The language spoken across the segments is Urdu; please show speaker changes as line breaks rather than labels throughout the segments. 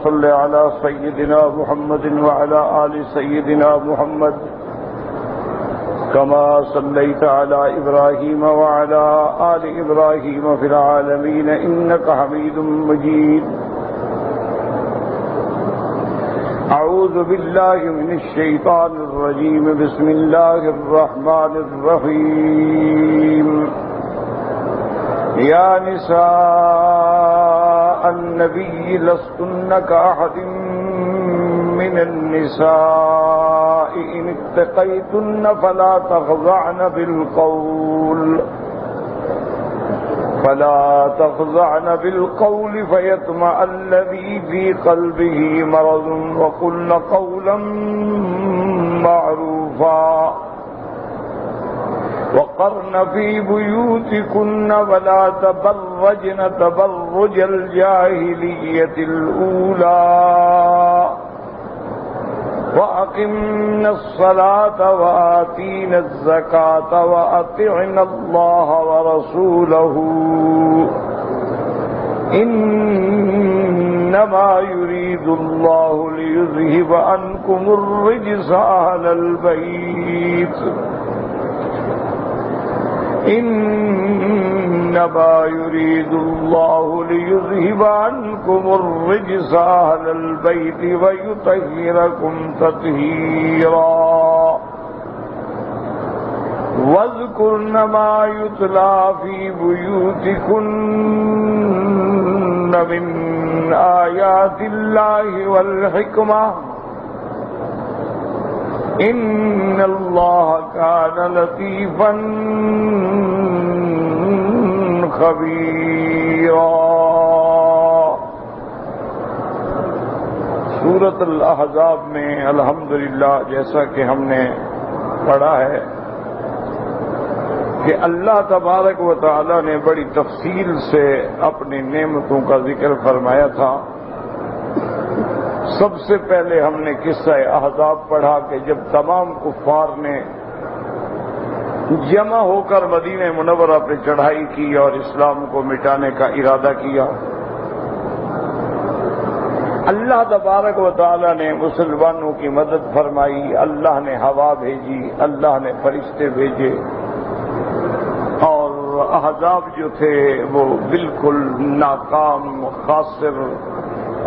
صل على سيدنا محمد وعلى آل سيدنا محمد كما صليت على إبراهيم وعلى آل إبراهيم في العالمين إنك حميد مجيد. أعوذ بالله من الشيطان الرجيم. بسم الله الرحمن الرحيم. يا نساء النبي لستن كأحد من النساء إن اتقيتن فلا تخضعن بالقول فيطمع الذي في قلبه مرض وقلن قولا معروفا وقرن في بيوتكن ولا تبرجن تبرج الجاهلية الأولى وأقمنا الصلاة وآتينا الزكاة وأطعنا الله ورسوله إنما يريد الله ليذهب عنكم الرجس أهل البيت إنما يريد الله ليذهب عنكم الرجس أهل البيت ويطهركم تطهيرا واذكرن ما يتلى في بيوتكن من آيات الله والحكمة إن الله كان لطيفا خبيرا. سورۃ الاحزاب میں الحمدللہ جیسا کہ ہم نے پڑھا ہے کہ اللہ تبارک و تعالی نے بڑی تفصیل سے اپنی نعمتوں کا ذکر فرمایا تھا. سب سے پہلے ہم نے قصہ احزاب پڑھا کہ جب تمام کفار نے جمع ہو کر مدینہ منورہ پہ چڑھائی کی اور اسلام کو مٹانے کا ارادہ کیا، اللہ تبارک و تعالی نے مسلمانوں کی مدد فرمائی. اللہ نے ہوا بھیجی، اللہ نے فرشتے بھیجے اور احزاب جو تھے وہ بالکل ناکام، خاسر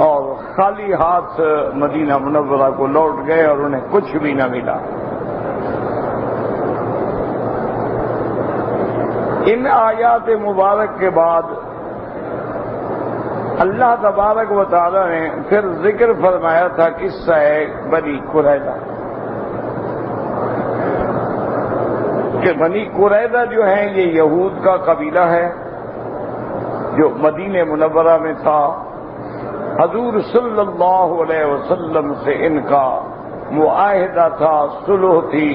اور خالی ہاتھ مدینہ منورہ کو لوٹ گئے اور انہیں کچھ بھی نہ ملا. ان آیات مبارک کے بعد اللہ تبارک و تعالی نے پھر ذکر فرمایا تھا قصہ بنی قریظہ کہ بنی قریظہ جو ہیں یہ یہود کا قبیلہ ہے جو مدینہ منورہ میں تھا. حضور صلی اللہ علیہ وسلم سے ان کا معاہدہ تھا، صلح تھی،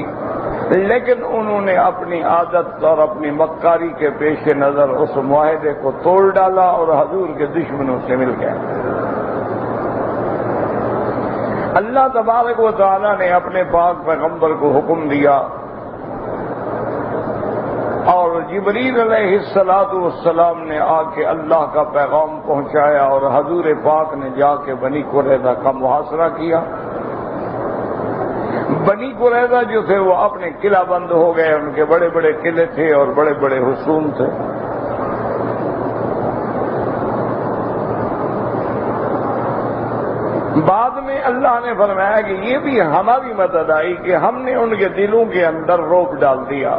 لیکن انہوں نے اپنی عادت اور اپنی مکاری کے پیش نظر اس معاہدے کو توڑ ڈالا اور حضور کے دشمنوں سے مل گئے. اللہ تبارک و تعالی نے اپنے پاک پیغمبر کو حکم دیا اور جبریل علیہ السلام نے آ کے اللہ کا پیغام پہنچایا اور حضور پاک نے جا کے بنی قریظہ کا محاصرہ کیا. بنی قریظہ جو تھے وہ اپنے قلعہ بند ہو گئے، ان کے بڑے بڑے قلعے تھے اور بڑے بڑے حصون تھے. بعد میں اللہ نے فرمایا کہ یہ بھی ہماری مدد آئی کہ ہم نے ان کے دلوں کے اندر رعب ڈال دیا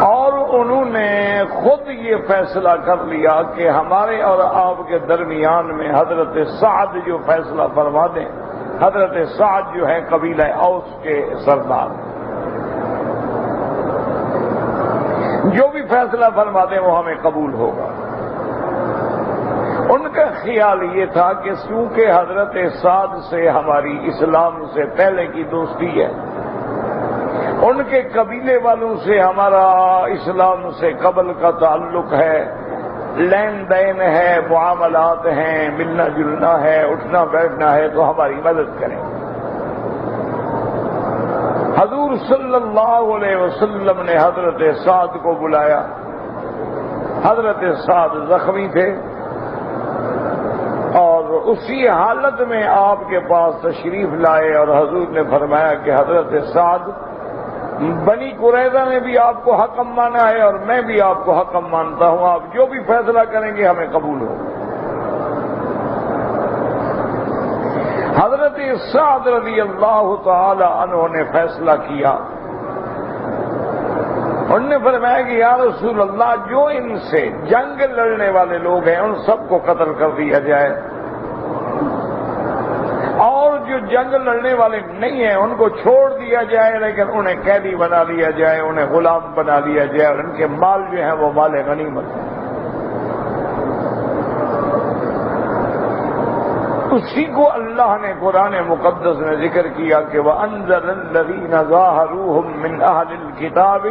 اور انہوں نے خود یہ فیصلہ کر لیا کہ ہمارے اور آپ کے درمیان میں حضرت سعد جو فیصلہ فرما دیں. حضرت سعد جو ہے قبیلہ اوس کے سردار، جو بھی فیصلہ فرما دیں وہ ہمیں قبول ہوگا. ان کا خیال یہ تھا کہ چونکہ حضرت سعد سے ہماری اسلام سے پہلے کی دوستی ہے، ان کے قبیلے والوں سے ہمارا اسلام سے قبل کا تعلق ہے، لین دین ہے، معاملات ہیں، ملنا جلنا ہے، اٹھنا بیٹھنا ہے، تو ہماری مدد کریں. حضور صلی اللہ علیہ وسلم نے حضرت سعد کو بلایا. حضرت سعد زخمی تھے، اسی حالت میں آپ کے پاس تشریف لائے اور حضور نے فرمایا کہ حضرت سعد، بنی قریظہ نے بھی آپ کو حکم مانا ہے اور میں بھی آپ کو حکم مانتا ہوں، آپ جو بھی فیصلہ کریں گے ہمیں قبول ہو۔ حضرت سعد رضی اللہ تعالی عنہ نے فیصلہ کیا، انہوں نے فرمایا کہ یا رسول اللہ، جو ان سے جنگ لڑنے والے لوگ ہیں ان سب کو قتل کر دیا جائے، اور جو جنگ لڑنے والے نہیں ہیں ان کو چھوڑ دیا جائے، لیکن انہیں قیدی بنا لیا جائے، انہیں غلام بنا لیا جائے، اور ان کے مال جو ہیں وہ مال غنیمت ہے۔ اسی کو اللہ نے قرآن مقدس میں ذکر کیا کہ وَأَنزَلَ الَّذِينَ ظَاهَرُوهُم مِّنْ أَهْلِ الْكِتَابِ،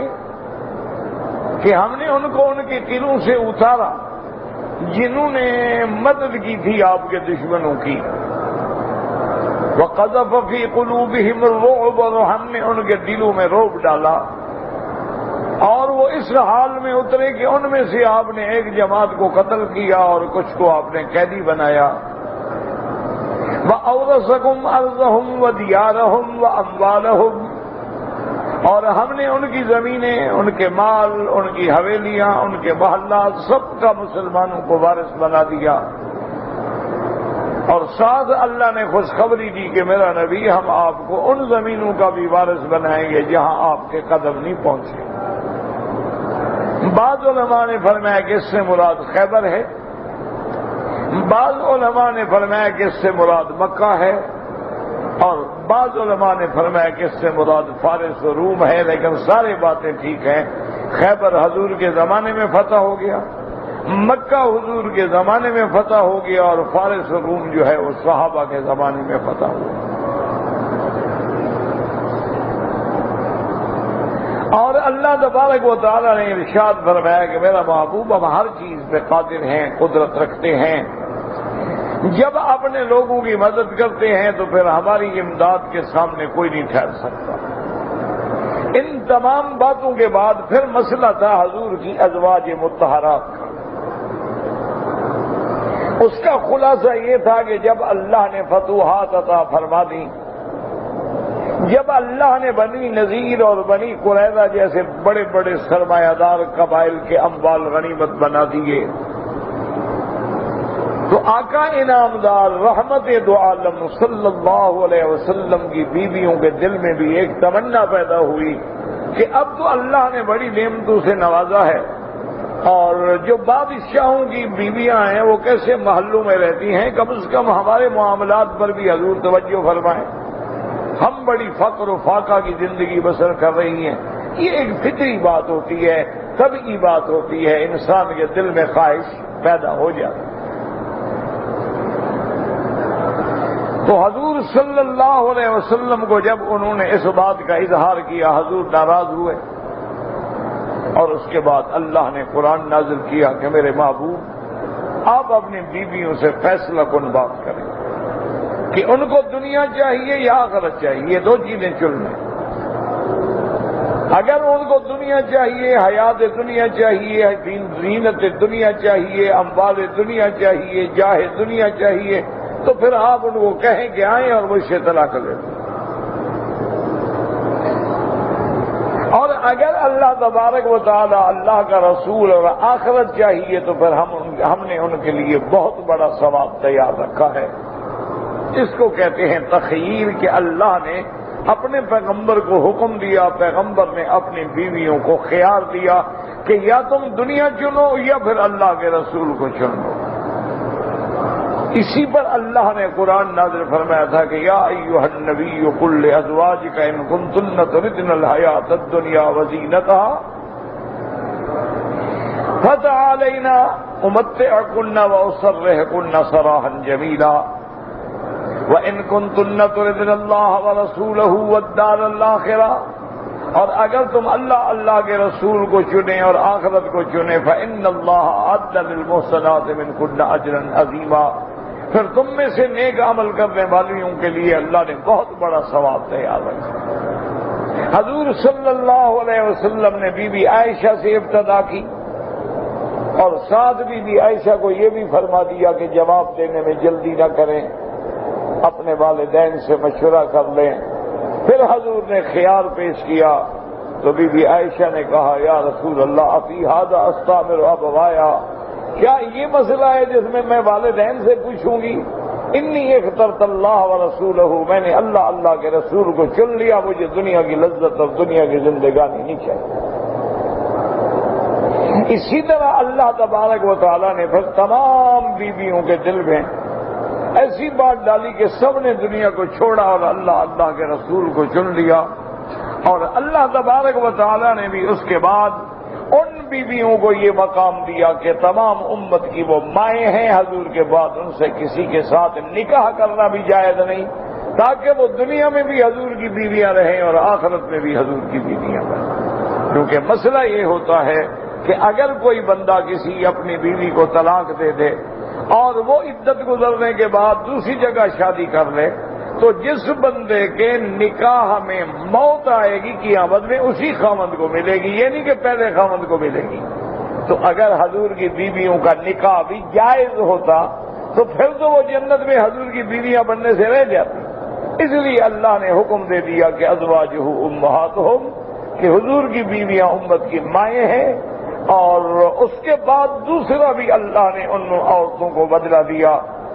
کہ ہم نے ان کو ان کے قلعوں سے اتارا جنہوں نے مدد کی تھی آپ کے دشمنوں کی، وَقَذَفَ فِي قُلُوبِهِمُ الرُّعْبَ، اور ہم نے ان کے دلوں میں رعب ڈالا، اور وہ اس حال میں اترے کہ ان میں سے آپ نے ایک جماعت کو قتل کیا اور کچھ کو آپ نے قیدی بنایا۔ وَأَوْرَثَكُمْ أَرْضَهُمْ وَدِيَارَهُمْ وَأَمْوَالَهُمْ، اور ہم نے ان کی زمینیں، ان کے مال، ان کی حویلیاں، ان کے محلات سب کا مسلمانوں کو وارث بنا دیا، اور ساتھ اللہ نے خوشخبری دی کہ میرا نبی، ہم آپ کو ان زمینوں کا بھی وارث بنائیں گے جہاں آپ کے قدم نہیں پہنچے۔ بعض علماء نے فرمایا کہ اس سے مراد خیبر ہے، بعض علماء نے فرمایا کہ اس سے مراد مکہ ہے، اور بعض علماء نے فرمایا کہ اس سے مراد فارس و روم ہے، لیکن ساری باتیں ٹھیک ہیں۔ خیبر حضور کے زمانے میں فتح ہو گیا، مکہ حضور کے زمانے میں فتح ہو گیا، اور فارس و روم جو ہے وہ صحابہ کے زمانے میں فتح ہوا۔ اور اللہ تبارک و تعالیٰ نے ارشاد فرمایا کہ میرا محبوب، ہم ہر چیز پہ قادر ہیں، قدرت رکھتے ہیں، جب اپنے لوگوں کی مدد کرتے ہیں تو پھر ہماری امداد کے سامنے کوئی نہیں ٹھہر سکتا۔ ان تمام باتوں کے بعد پھر مسئلہ تھا حضور کی ازواج مطہرات کا۔ اس کا خلاصہ یہ تھا کہ جب اللہ نے فتوحات عطا فرما دی، جب اللہ نے بنی نذیر اور بنی قریظہ جیسے بڑے بڑے سرمایہ دار قبائل کے اموال غنیمت بنا دیے، تو آقا انعامدار رحمت دو عالم صلی اللہ علیہ وسلم کی بیویوں کے دل میں بھی ایک تمنا پیدا ہوئی کہ اب تو اللہ نے بڑی نعمتوں سے نوازا ہے، اور جو بادشاہوں کی بیویاں ہیں وہ کیسے محلوں میں رہتی ہیں، کم از کم ہمارے معاملات پر بھی حضور توجہ فرمائیں، ہم بڑی فقر و فاقہ کی زندگی بسر کر رہی ہیں۔ یہ ایک فطری بات ہوتی ہے، طبعی بات ہوتی ہے، انسان کے دل میں خواہش پیدا ہو جاتی ہے۔ تو حضور صلی اللہ علیہ وسلم کو جب انہوں نے اس بات کا اظہار کیا، حضور ناراض ہوئے، اور اس کے بعد اللہ نے قرآن نازل کیا کہ میرے محبوب، آپ اپنی بیویوں سے فیصلہ کن بات کریں کہ ان کو دنیا چاہیے یا آخرت چاہیے، یہ دو چیزیں چن لیں۔ اگر ان کو دنیا چاہیے، حیات دنیا چاہیے، زینت دنیا چاہیے، اموال دنیا چاہیے، جاہ دنیا چاہیے، تو پھر آپ ان کو کہیں کہ آئیں اور مجھ سے طلاق لیں۔ اور اگر اللہ تبارک و تعالی، اللہ کا رسول اور آخرت چاہیے تو پھر ہم نے ان کے لیے بہت بڑا ثواب تیار رکھا ہے۔ اس کو کہتے ہیں تخییر، کہ اللہ نے اپنے پیغمبر کو حکم دیا، پیغمبر نے اپنی بیویوں کو خیار دیا کہ یا تم دنیا چنو یا پھر اللہ کے رسول کو چن لو۔ اسی پر اللہ نے قرآن نازل فرمایا تھا کہ یا ایھا النبی قل لازواجک ان کنتن تردن الحیاۃ الدنیا وزینتہا فتعالین امتعکن واسرحکن سراحا جمیلا وان کنتن تردن اللہ ورسولہ والدار الآخرہ، اور اگر تم اللہ کے رسول کو چنیں اور آخرت کو چنیں، فإن اللہ اعد للمحسنات منکن اجرا عظیما، پھر تم میں سے نیک عمل کرنے والیوں کے لیے اللہ نے بہت بڑا ثواب تیار رکھا۔ حضور صلی اللہ علیہ وسلم نے بی بی عائشہ سے ابتدا کی، اور ساتھ بھی عائشہ کو یہ بھی فرما دیا کہ جواب دینے میں جلدی نہ کریں، اپنے والدین سے مشورہ کر لیں۔ پھر حضور نے خیال پیش کیا تو بی عائشہ نے کہا یا رسول اللہ افی ھذا استامر ابوایا، کیا یہ مسئلہ ہے جس میں میں والدین سے پوچھوں گی؟ انی اخترت اللہ ورسولہ، میں نے اللہ کے رسول کو چن لیا، مجھے دنیا کی لذت اور دنیا کی زندگانی نہیں چاہیے۔ اسی طرح اللہ تبارک و تعالیٰ نے پھر تمام بیویوں کے دل میں ایسی بات ڈالی کہ سب نے دنیا کو چھوڑا اور اللہ کے رسول کو چن لیا، اور اللہ تبارک و تعالیٰ نے بھی اس کے بعد ان بیویوں کو یہ مقام دیا کہ تمام امت کی وہ مائیں ہیں، حضور کے بعد ان سے کسی کے ساتھ نکاح کرنا بھی جائز نہیں، تاکہ وہ دنیا میں بھی حضور کی بیویاں رہیں اور آخرت میں بھی حضور کی بیویاں رہیں۔ کیونکہ مسئلہ یہ ہوتا ہے کہ اگر کوئی بندہ کسی اپنی بیوی کو طلاق دے دے اور وہ عدت گزرنے کے بعد دوسری جگہ شادی کر لے، تو جس بندے کے نکاح میں موت آئے گی قیامت میں اسی خاوند کو ملے گی، یہ نہیں کہ پہلے خاوند کو ملے گی۔ تو اگر حضور کی بیویوں کا نکاح بھی جائز ہوتا تو پھر تو وہ جنت میں حضور کی بیویاں بننے سے رہ جاتی۔ اس لیے اللہ نے حکم دے دیا کہ ازواجہ امہاتہم، کہ حضور کی بیویاں امت کی مائیں ہیں، اور اس کے بعد دوسرا بھی اللہ نے ان عورتوں کو بدلہ دیا،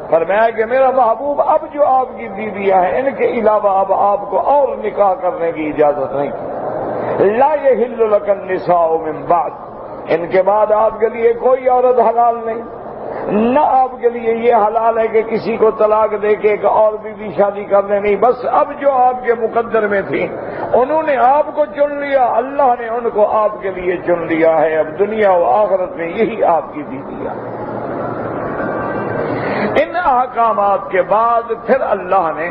فرمایا کہ میرا محبوب اب جو آپ کی بیویاں ہیں ان کے علاوہ اب آپ کو اور نکاح کرنے کی اجازت نہیں۔ لا یحل لک النساء من بعد، ان کے بعد آپ کے لیے کوئی عورت حلال نہیں، نہ آپ کے لیے یہ حلال ہے کہ کسی کو طلاق دے کے ایک اور بیوی شادی کرنے، نہیں، بس اب جو آپ کے مقدر میں تھی انہوں نے آپ کو چن لیا، اللہ نے ان کو آپ کے لیے چن لیا ہے، اب دنیا و آخرت میں یہی آپ کی بیویاں۔ ان احکامات کے بعد پھر اللہ نے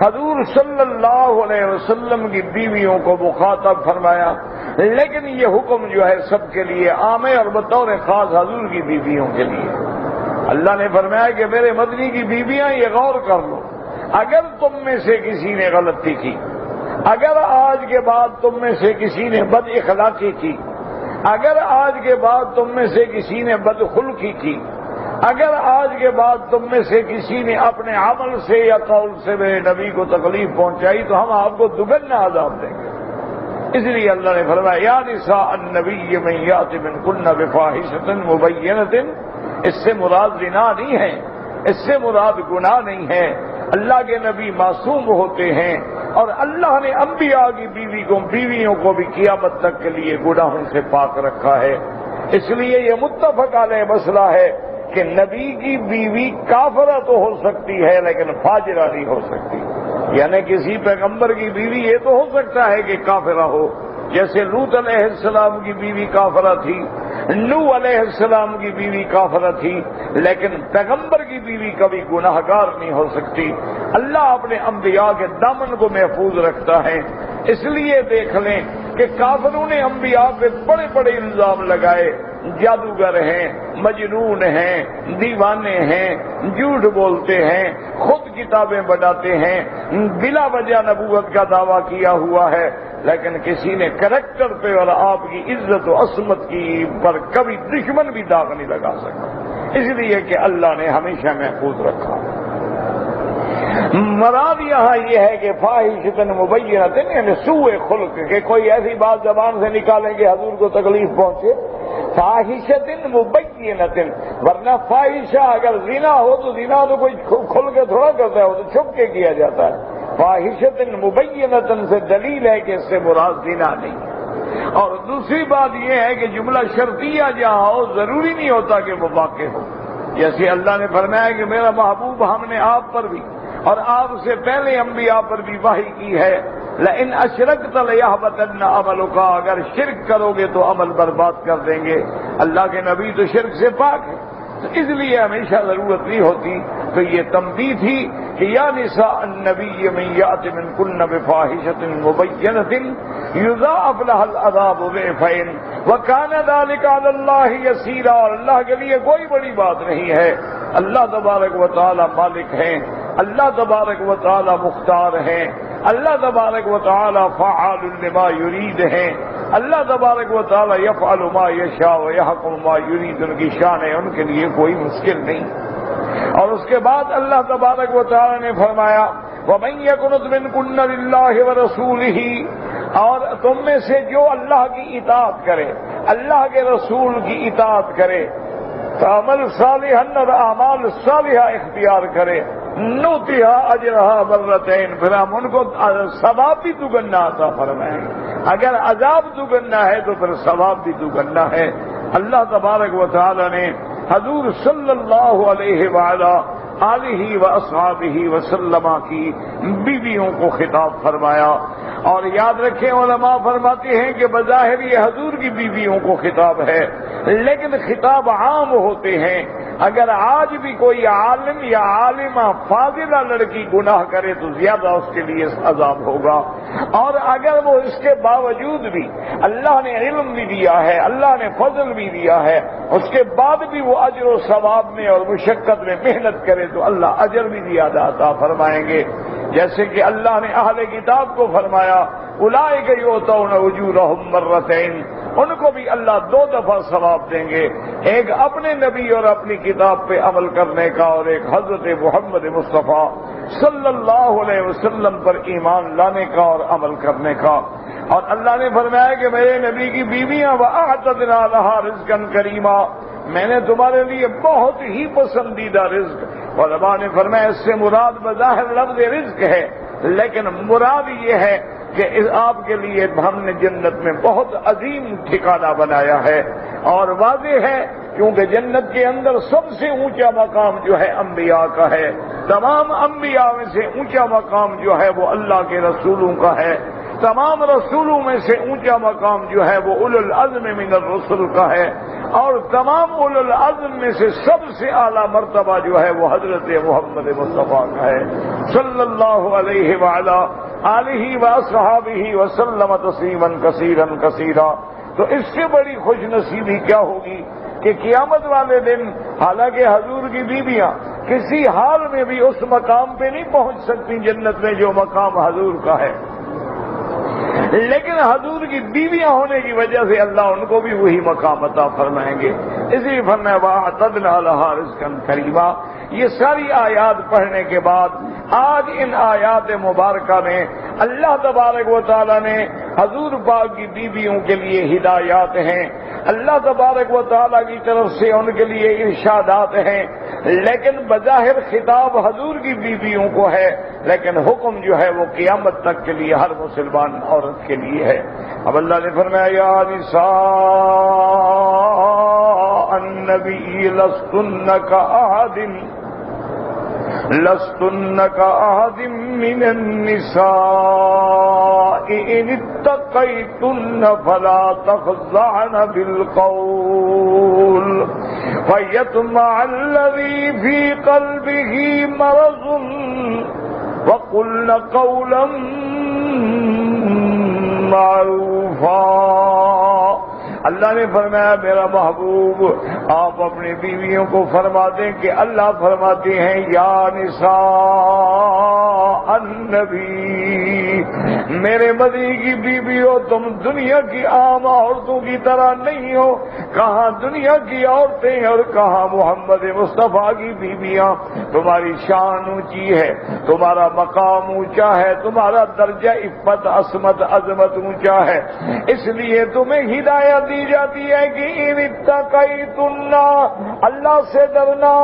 حضور صلی اللہ علیہ وسلم کی بیویوں کو مخاطب فرمایا، لیکن یہ حکم جو ہے سب کے لیے عام ہے اور بطور خاص حضور کی بیویوں کے لیے۔ اللہ نے فرمایا کہ میرے مدنی کی بیویاں یہ غور کر لو، اگر تم میں سے کسی نے غلطی کی، اگر آج کے بعد تم میں سے کسی نے بد اخلاقی کی، اگر آج کے بعد تم میں سے کسی نے بد خلقی کی، اگر آج کے بعد تم میں سے کسی نے اپنے عمل سے یا قول سے میرے نبی کو تکلیف پہنچائی تو ہم آپ کو دگنا عذاب دیں گے۔ اس لیے اللہ نے فرمایا یا نساء النبی من یأت منکن بفاحشۃ مبینۃ، اس سے مراد زنا نہیں ہے، اس سے مراد گناہ نہیں ہے، اللہ کے نبی معصوم ہوتے ہیں، اور اللہ نے انبیاء کی بیویوں کو بھی قیامت تک کے لیے گناہوں سے پاک رکھا ہے۔ اس لیے یہ متفق علیہ مسئلہ ہے کہ نبی کی بیوی کافرہ تو ہو سکتی ہے لیکن فاجرہ نہیں ہو سکتی، یعنی کسی پیغمبر کی بیوی یہ تو ہو سکتا ہے کہ کافرہ ہو، جیسے لوط علیہ السلام کی بیوی کافرہ تھی، نوح علیہ السلام کی بیوی کافرہ تھی، لیکن پیغمبر کی بیوی کبھی گناہ گار نہیں ہو سکتی۔ اللہ اپنے انبیاء کے دامن کو محفوظ رکھتا ہے۔ اس لیے دیکھ لیں کہ کافروں نے انبیاء پہ بڑے بڑے الزام لگائے، جادوگر ہیں، مجنون ہیں، دیوانے ہیں، جھوٹ بولتے ہیں، خود کتابیں بناتے ہیں، بلا وجہ نبوت کا دعویٰ کیا ہوا ہے، لیکن کسی نے کریکٹر پہ اور آپ کی عزت و عصمت کی پر کبھی دشمن بھی داغ نہیں لگا سکتا، اس لیے کہ اللہ نے ہمیشہ محفوظ رکھا۔ مراد یہاں یہ ہے کہ فاحشۃ مبینۃ، یعنی سوء خلق، کہ کوئی ایسی بات زبان سے نکالیں کہ حضور کو تکلیف پہنچے، فاحشۃ مبینۃ، ورنہ فاحشہ اگر زنا ہو تو زنا تو کوئی کھل کے تھوڑا کرتا ہے، وہ تو چھپ کے کیا جاتا ہے۔ فاحشۃ مبینۃ سے دلیل ہے کہ اس سے مراد زنا نہیں ہے۔ اور دوسری بات یہ ہے کہ جملہ شرطیہ جہاں ہو ضروری نہیں ہوتا کہ وہ واقع ہو، جیسے اللہ نے فرمایا کہ میرا محبوب ہم نے آپ پر بھی اور آپ سے پہلے انبیاء پر بھی وحی کی ہے، لئن اشرکت لیحبطن عملک، اگر شرک کرو گے تو عمل برباد کر دیں گے۔ اللہ کے نبی تو شرک سے پاک ہے، تو اس لیے ہمیشہ ضرورت نہیں ہوتی۔ تو یہ تنبیہ تھی کہ یا نساء النبی من یأت منکن بفاحشۃ مبینۃ یضاعف لها العذاب ضعفین وکان ذلک علی اللہ یسیرا، اور اللہ کے لیے کوئی بڑی بات نہیں ہے۔ اللہ تبارک و تعالی مالک ہیں، اللہ تبارک و تعالی مختار ہیں، اللہ تبارک و تعالی فعال لما یرید ہیں، اللہ تبارک و تعالی یفعل ما یشاء و یحکم ما یرید، ان کی شان ہے، ان کے لیے کوئی مشکل نہیں۔ اور اس کے بعد اللہ تبارک و تعالی نے فرمایا وَمَن يَقْنُتْ مِنكُنَّ لِلَّهِ وَرَسُولِهِ، اور تم میں سے جو اللہ کی اطاعت کرے، اللہ کے رسول کی اطاعت کرے، عمل صالحاً اور اعمال صالحہ اختیار کرے، نُؤْتِہا اجرہا مرتین، پھر ہم ان کو ثواب بھی دوگنا عطا فرمائیں گے۔ اگر عذاب دوگنا ہے تو پھر ثواب بھی دوگنا ہے۔ اللہ تبارک و تعالی نے حضور صلی اللہ علیہ وآلہ آلہ و اصحابہ وسلم کی بیویوں کو خطاب فرمایا، اور یاد رکھیں علماء فرماتے ہیں کہ بظاہر یہ حضور کی بیویوں کو خطاب ہے، لیکن خطاب عام ہوتے ہیں۔ اگر آج بھی کوئی عالم یا عالمہ فاضلہ لڑکی گناہ کرے تو زیادہ اس کے لیے عذاب ہوگا، اور اگر وہ اس کے باوجود بھی اللہ نے علم بھی دیا ہے، اللہ نے فضل بھی دیا ہے، اس کے بعد بھی وہ اجر و ثواب میں اور مشقت میں محنت کرے تو اللہ اجر بھی زیادہ عطا فرمائیں گے۔ جیسے کہ اللہ نے اہل کتاب کو فرمایا اولئک یؤتون اجورہم مرتین، ان کو بھی اللہ 2 دفعہ ثواب دیں گے، ایک اپنے نبی اور اپنی کتاب پہ عمل کرنے کا، اور ایک حضرت محمد مصطفیٰ صلی اللہ علیہ وسلم پر ایمان لانے کا اور عمل کرنے کا۔ اور اللہ نے فرمایا کہ میرے نبی کی بیویاں وَأَعْتَدْنَا لَهَا رِزْقًا كَرِيمًا، میں نے تمہارے لیے بہت ہی پسندیدہ رزق، علماء نے فرمایا اس سے مراد بظاہر لفظ رزق ہے، لیکن مراد یہ ہے کہ آپ کے لیے ہم نے جنت میں بہت عظیم ٹھکانہ بنایا ہے۔ اور واضح ہے کیونکہ جنت کے اندر سب سے اونچا مقام جو ہے انبیاء کا ہے، تمام انبیاء میں سے اونچا مقام جو ہے وہ اللہ کے رسولوں کا ہے، تمام رسولوں میں سے اونچا مقام جو ہے وہ اولو العزم من الرسل کا ہے، اور تمام اولو العزم میں سے سب سے اعلیٰ مرتبہ جو ہے وہ حضرت محمد مصطفیٰ کا ہے صلی اللہ علیہ وعلا آلہ واصحابہ وسلم تسلیما کثیرا کثیرا۔ تو اس سے بڑی خوش نصیبی کیا ہوگی کہ قیامت والے دن حالانکہ حضور کی بیویاں کسی حال میں بھی اس مقام پہ نہیں پہنچ سکتی جنت میں جو مقام حضور کا ہے، لیکن حضور کی بیویاں ہونے کی وجہ سے اللہ ان کو بھی وہی مقام عطا فرمائیں گے۔ اس لیے فرمایا وَأَعْتَدْنَا لَهَا رِزْقًا كَرِيمًا۔ یہ ساری آیات پڑھنے کے بعد آج ان آیات مبارکہ میں اللہ تبارک و تعالی نے حضور پاک کی بیویوں کے لیے ہدایات ہیں، اللہ تبارک و تعالی کی طرف سے ان کے لیے ارشادات ہیں، لیکن بظاہر خطاب حضور کی بیویوں کو ہے، لیکن حکم جو ہے وہ قیامت تک کے لیے ہر مسلمان عورت کے لیے ہے۔ اب اللہ نے فرمایا یا نساء النبی لستن کأحد من النساء ان اتقیتن فلا تخضعن بالقول فیطمع الذی فی قلبه مرض وقلن قولا معروفا۔ اللہ نے فرمایا میرا محبوب آپ اپنی بیویوں کو فرما دیں کہ اللہ فرماتے ہیں یا نساء النبی، میرے مدنی کی بیویوں تم دنیا کی عام عورتوں کی طرح نہیں ہو۔ کہاں دنیا کی عورتیں اور کہاں محمد مصطفیٰ کی بیویاں، تمہاری شان اونچی ہے، تمہارا مقام اونچا ہے، تمہارا درجہ عفت عصمت عظمت اونچا ہے، اس لیے تمہیں ہدایت دی جاتی ہے کہ ان اتقیتن، اللہ سے ڈرنا۔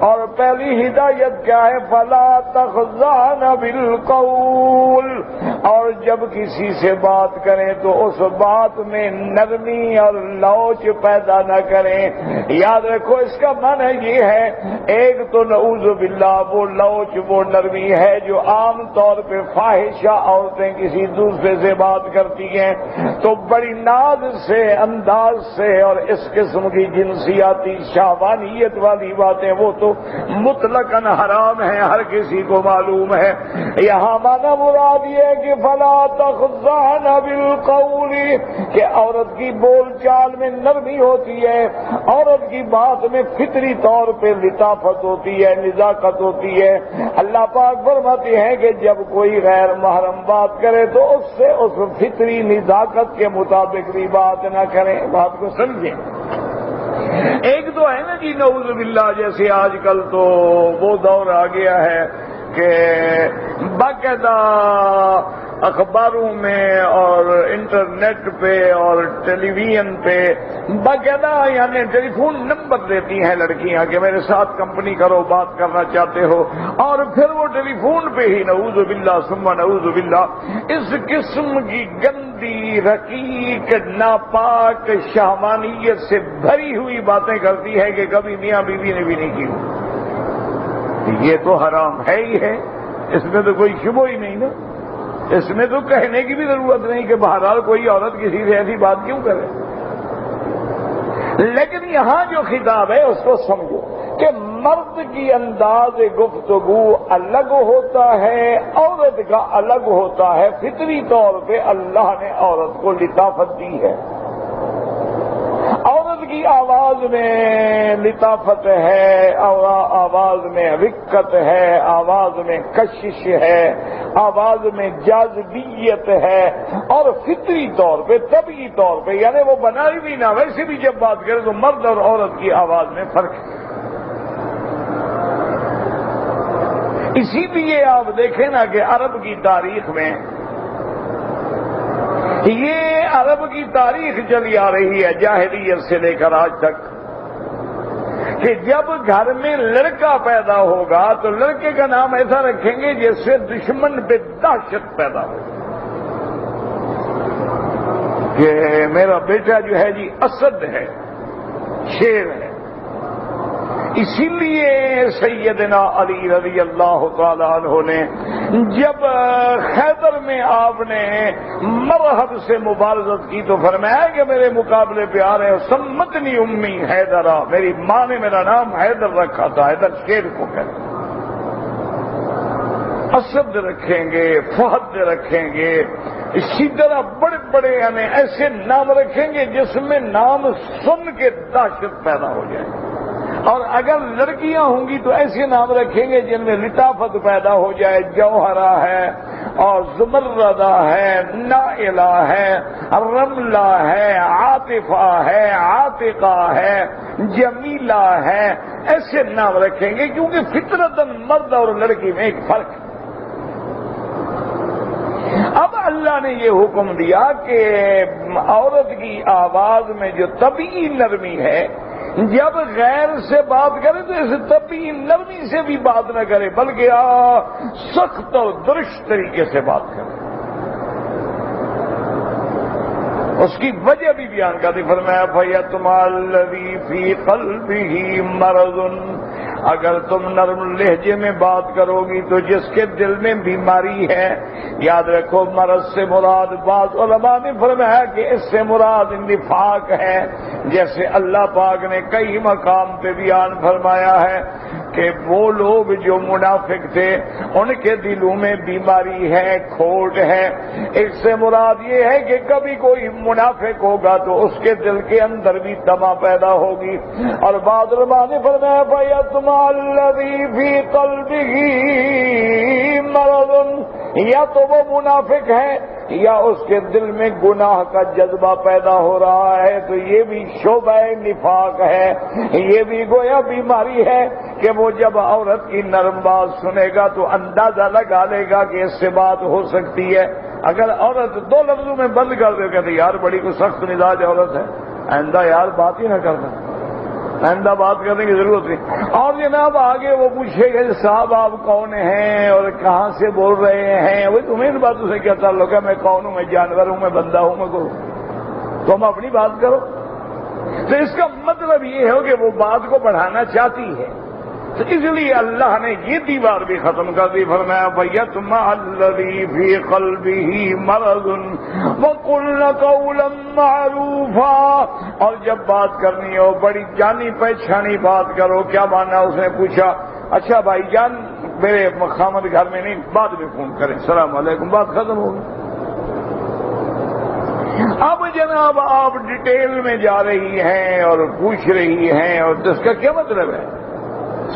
اور پہلی ہدایت کیا ہے فلا تخضعن بالقول، اور جب کسی سے بات کریں تو اس بات میں نرمی اور لوچ پیدا نہ کریں۔ یاد رکھو اس کا معنی یہ ہے ایک تو نعوذ باللہ وہ لوچ وہ نرمی ہے جو عام طور پہ فاحشہ عورتیں کسی دوسرے سے بات کرتی ہیں تو بڑی ناز سے انداز سے، اور اس قسم کی جنسیاتی شہوانیت والی باتیں وہ تو مطلقاً حرام ہیں، ہر کسی کو معلوم ہے۔ یہاں مانا مراد یہ ہے کہ ولا تخضعن بالقول، کہ عورت کی بول چال میں نرمی ہوتی ہے، عورت کی بات میں فطری طور پہ لطافت ہوتی ہے، نزاکت ہوتی ہے۔ اللہ پاک فرماتے ہیں کہ جب کوئی غیر محرم بات کرے تو اس سے اس فطری نزاکت کے مطابق بھی بات نہ کریں۔ بات کو سمجھیں۔ ایک تو ہے نا جی نعوذ باللہ، جیسے آج کل تو وہ دور آ گیا ہے کہ باقاعدہ اخباروں میں اور انٹرنیٹ پہ اور ٹیلی ویژن پہ باقاعدہ یعنی ٹیلی فون نمبر دیتی ہیں لڑکیاں کہ میرے ساتھ کمپنی کرو، بات کرنا چاہتے ہو، اور پھر وہ ٹیلی فون پہ ہی نعوذ باللہ ثم نعوذ باللہ اس قسم کی گندی رقیق ناپاک شہوانیت سے بھری ہوئی باتیں کرتی ہے کہ کبھی میاں بیوی نے بھی نہیں کی۔ یہ تو حرام ہے ہی ہے، اس میں تو کوئی شبہ ہی نہیں نا، اس میں تو کہنے کی بھی ضرورت نہیں کہ بہرحال کوئی عورت کسی سے ایسی بات کیوں کرے۔ لیکن یہاں جو خطاب ہے اس کو سمجھو کہ مرد کی انداز گفتگو الگ ہوتا ہے، عورت کا الگ ہوتا ہے۔ فطری طور پہ اللہ نے عورت کو لطافت دی ہے، عورت کی آواز میں لطافت ہے، اور آواز میں رقت ہے، آواز میں کشش ہے، آواز میں جاذبیت ہے، اور فطری طور پہ طبعی طور پہ یعنی وہ بنائی بھی نہ ویسے بھی جب بات کرے تو مرد اور عورت کی آواز میں فرق ہے۔ اسی لیے آپ دیکھیں نا کہ عرب کی تاریخ میں یہ عرب کی تاریخ چلی آ رہی ہے جاہلیت سے لے کر آج تک کہ جب گھر میں لڑکا پیدا ہوگا تو لڑکے کا نام ایسا رکھیں گے جس سے دشمن پہ دہشت پیدا ہو کہ میرا بیٹا جو ہے جی اسد ہے، شیر ہے۔ اسی لیے سیدنا علی رضی اللہ تعالی عنہ نے جب خیبر میں آپ نے مرحب سے مبارزت کی تو فرمایا کہ میرے مقابلے پہ آ رہے ہو، سمتنی امی حیدرہ، میری ماں نے میرا نام حیدر رکھا تھا، حیدر شیر کو کہتے ہیں۔ اسد رکھیں گے، فہد رکھیں گے، اسی طرح بڑے بڑے یعنی ایسے نام رکھیں گے جس میں نام سن کے دہشت پیدا ہو جائے۔ اور اگر لڑکیاں ہوں گی تو ایسے نام رکھیں گے جن میں لطافت پیدا ہو جائے، جوہرہ ہے اور زمردہ ہے، نائلہ ہے، رملہ ہے، عاطفہ ہے، عاتقہ ہے، جمیلہ ہے، ایسے نام رکھیں گے کیونکہ فطرتاً مرد اور لڑکی میں ایک فرق ہے۔ اب اللہ نے یہ حکم دیا کہ عورت کی آواز میں جو طبیعی نرمی ہے جب غیر سے بات کرے تو اس طبیعی نرمی سے بھی بات نہ کرے بلکہ سخت اور درست طریقے سے بات کرے۔ اس کی وجہ بھی بیان کرتی، فرمایا فَيَطْمَعَ الَّذِي فِي قَلْبِهِ مَرَضٌ، اگر تم نرم لہجے میں بات کرو گی تو جس کے دل میں بیماری ہے، یاد رکھو مرض سے مراد بعض علماء نے فرمایا کہ اس سے مراد نفاق ہے، جیسے اللہ پاک نے کئی مقام پہ بیان فرمایا ہے کہ وہ لوگ جو منافق تھے ان کے دلوں میں بیماری ہے، کھوٹ ہے۔ اس سے مراد یہ ہے کہ کبھی کوئی منافق ہوگا تو اس کے دل کے اندر بھی تما پیدا ہوگی۔ اور بعض علماء نے فرمایا فَيَطْمَعَ الَّذِي فِي قَلْبِهِ مَرَضٌ، یا تو وہ منافق ہے یا اس کے دل میں گناہ کا جذبہ پیدا ہو رہا ہے، تو یہ بھی شعبہ نفاق ہے، یہ بھی گویا بیماری ہے کہ وہ جب عورت کی نرم بات سنے گا تو اندازہ لگا لے گا کہ اس سے بات ہو سکتی ہے۔ اگر عورت دو لفظوں میں بند کر دے کہتے یار بڑی کوئی سخت مزاج عورت ہے، آئندہ یار بات ہی نہ کرنا، آئندہ بات کرنے کی ضرورت نہیں۔ اور جناب آگے وہ پوچھے گا صاحب آپ کون ہیں اور کہاں سے بول رہے ہیں، وہ تمہیں ان باتوں سے کیا تعلق ہے، میں کون ہوں، میں جانور ہوں، میں بندہ ہوں، میں کو تم اپنی بات کرو۔ تو اس کا مطلب یہ ہے کہ وہ بات کو بڑھانا چاہتی ہے، تو اس لیے اللہ نے یہ دیوار بھی ختم کر دی، فرمایا فَيَطْمَعَ الَّذِي فِي قَلْبِهِ مَرَضٌ وَقُلْنَ قَوْلًا مَّعْرُوفًا، اور جب بات کرنی ہو بڑی جانی پہچانی بات کرو۔ کیا مانا؟ اس نے پوچھا اچھا بھائی جان میرے خامد گھر میں نہیں، بعد میں فون کریں، السلام علیکم، بات ختم ہوگی۔ اب جناب آپ ڈیٹیل میں جا رہی ہیں اور پوچھ رہی ہیں، اور اس کا کیا مطلب ہے؟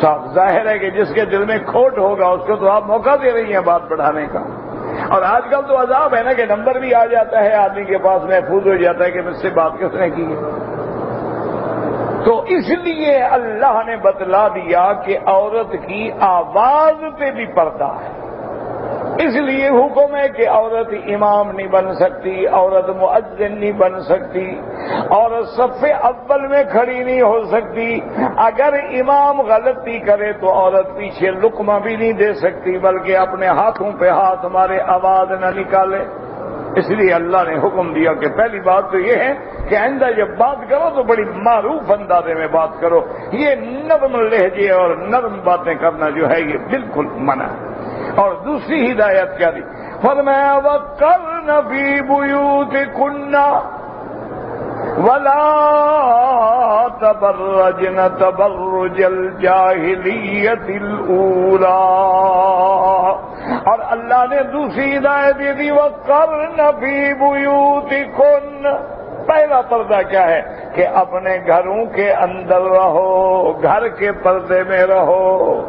صاف ظاہر ہے کہ جس کے دل میں کھوٹ ہوگا اس کو تو آپ موقع دے رہی ہیں بات بڑھانے کا۔ اور آج کل تو عذاب ہے نا کہ نمبر بھی آ جاتا ہے آدمی کے پاس، محفوظ ہو جاتا ہے کہ مجھ سے بات کس نے کی ہے۔ تو اس لیے اللہ نے بتلا دیا کہ عورت کی آواز پہ بھی پردہ ہے۔ اس لیے حکم ہے کہ عورت امام نہیں بن سکتی، عورت مؤذن نہیں بن سکتی، عورت صف اول میں کھڑی نہیں ہو سکتی۔ اگر امام غلطی کرے تو عورت پیچھے لقمہ بھی نہیں دے سکتی، بلکہ اپنے ہاتھوں پہ ہاتھ مارے، آواز نہ نکالے۔ اس لیے اللہ نے حکم دیا کہ پہلی بات تو یہ ہے کہ آئندہ جب بات کرو تو بڑی معروف اندازے میں بات کرو، یہ نرم لہجے اور نرم باتیں کرنا جو ہے یہ بالکل منع ہے۔ اور دوسری ہدایت کیا دی؟ فرمایا وَقَرْنَ فِي بُيُوتِكُنَّ وَلَا تَبَرَّجْنَ تَبَرُّجَ الْجَاهِلِيَّةِ الْأُولَىٰ۔ اور اللہ نے دوسری ہدایت یہ دی وَقَرْنَ فِي بُيُوتِكُنَّ۔ پہلا پردہ کیا ہے کہ اپنے گھروں کے اندر رہو، گھر کے پردے میں رہو،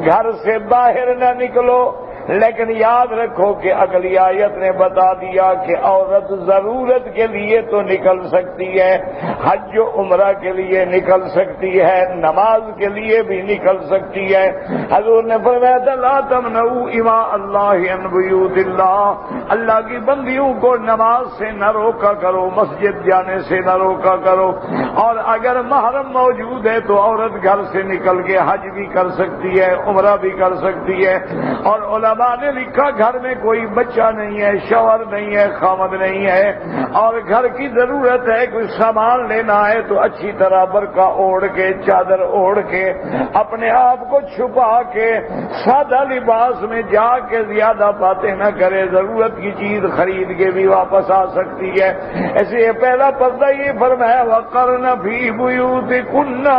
گھر سے باہر نہ نکلو۔ لیکن یاد رکھو کہ اگلی آیت نے بتا دیا کہ عورت ضرورت کے لیے تو نکل سکتی ہے، حج و عمرہ کے لیے نکل سکتی ہے، نماز کے لیے بھی نکل سکتی ہے۔ حضور نے فرمایا لا تمنعوا اماء اللہ عن بیوت اللہ، اللہ کی بندیوں کو نماز سے نہ روکا کرو، مسجد جانے سے نہ روکا کرو۔ اور اگر محرم موجود ہے تو عورت گھر سے نکل کے حج بھی کر سکتی ہے، عمرہ بھی کر سکتی ہے۔ اور علماء نے لکھا گھر میں کوئی بچہ نہیں ہے، شوہر نہیں ہے، خامد نہیں ہے، اور گھر کی ضرورت ہے، کوئی سامان لینا ہے تو اچھی طرح برقع اوڑھ کے، چادر اوڑھ کے، اپنے آپ کو چھپا کے، سادہ لباس میں جا کے زیادہ باتیں نہ کرے، ضرورت کی چیز خرید کے بھی واپس آ سکتی ہے۔ ایسے پہلا پردہ یہ فرمایا وَقَرْنَ فِي بُيُوتِكُنَّ۔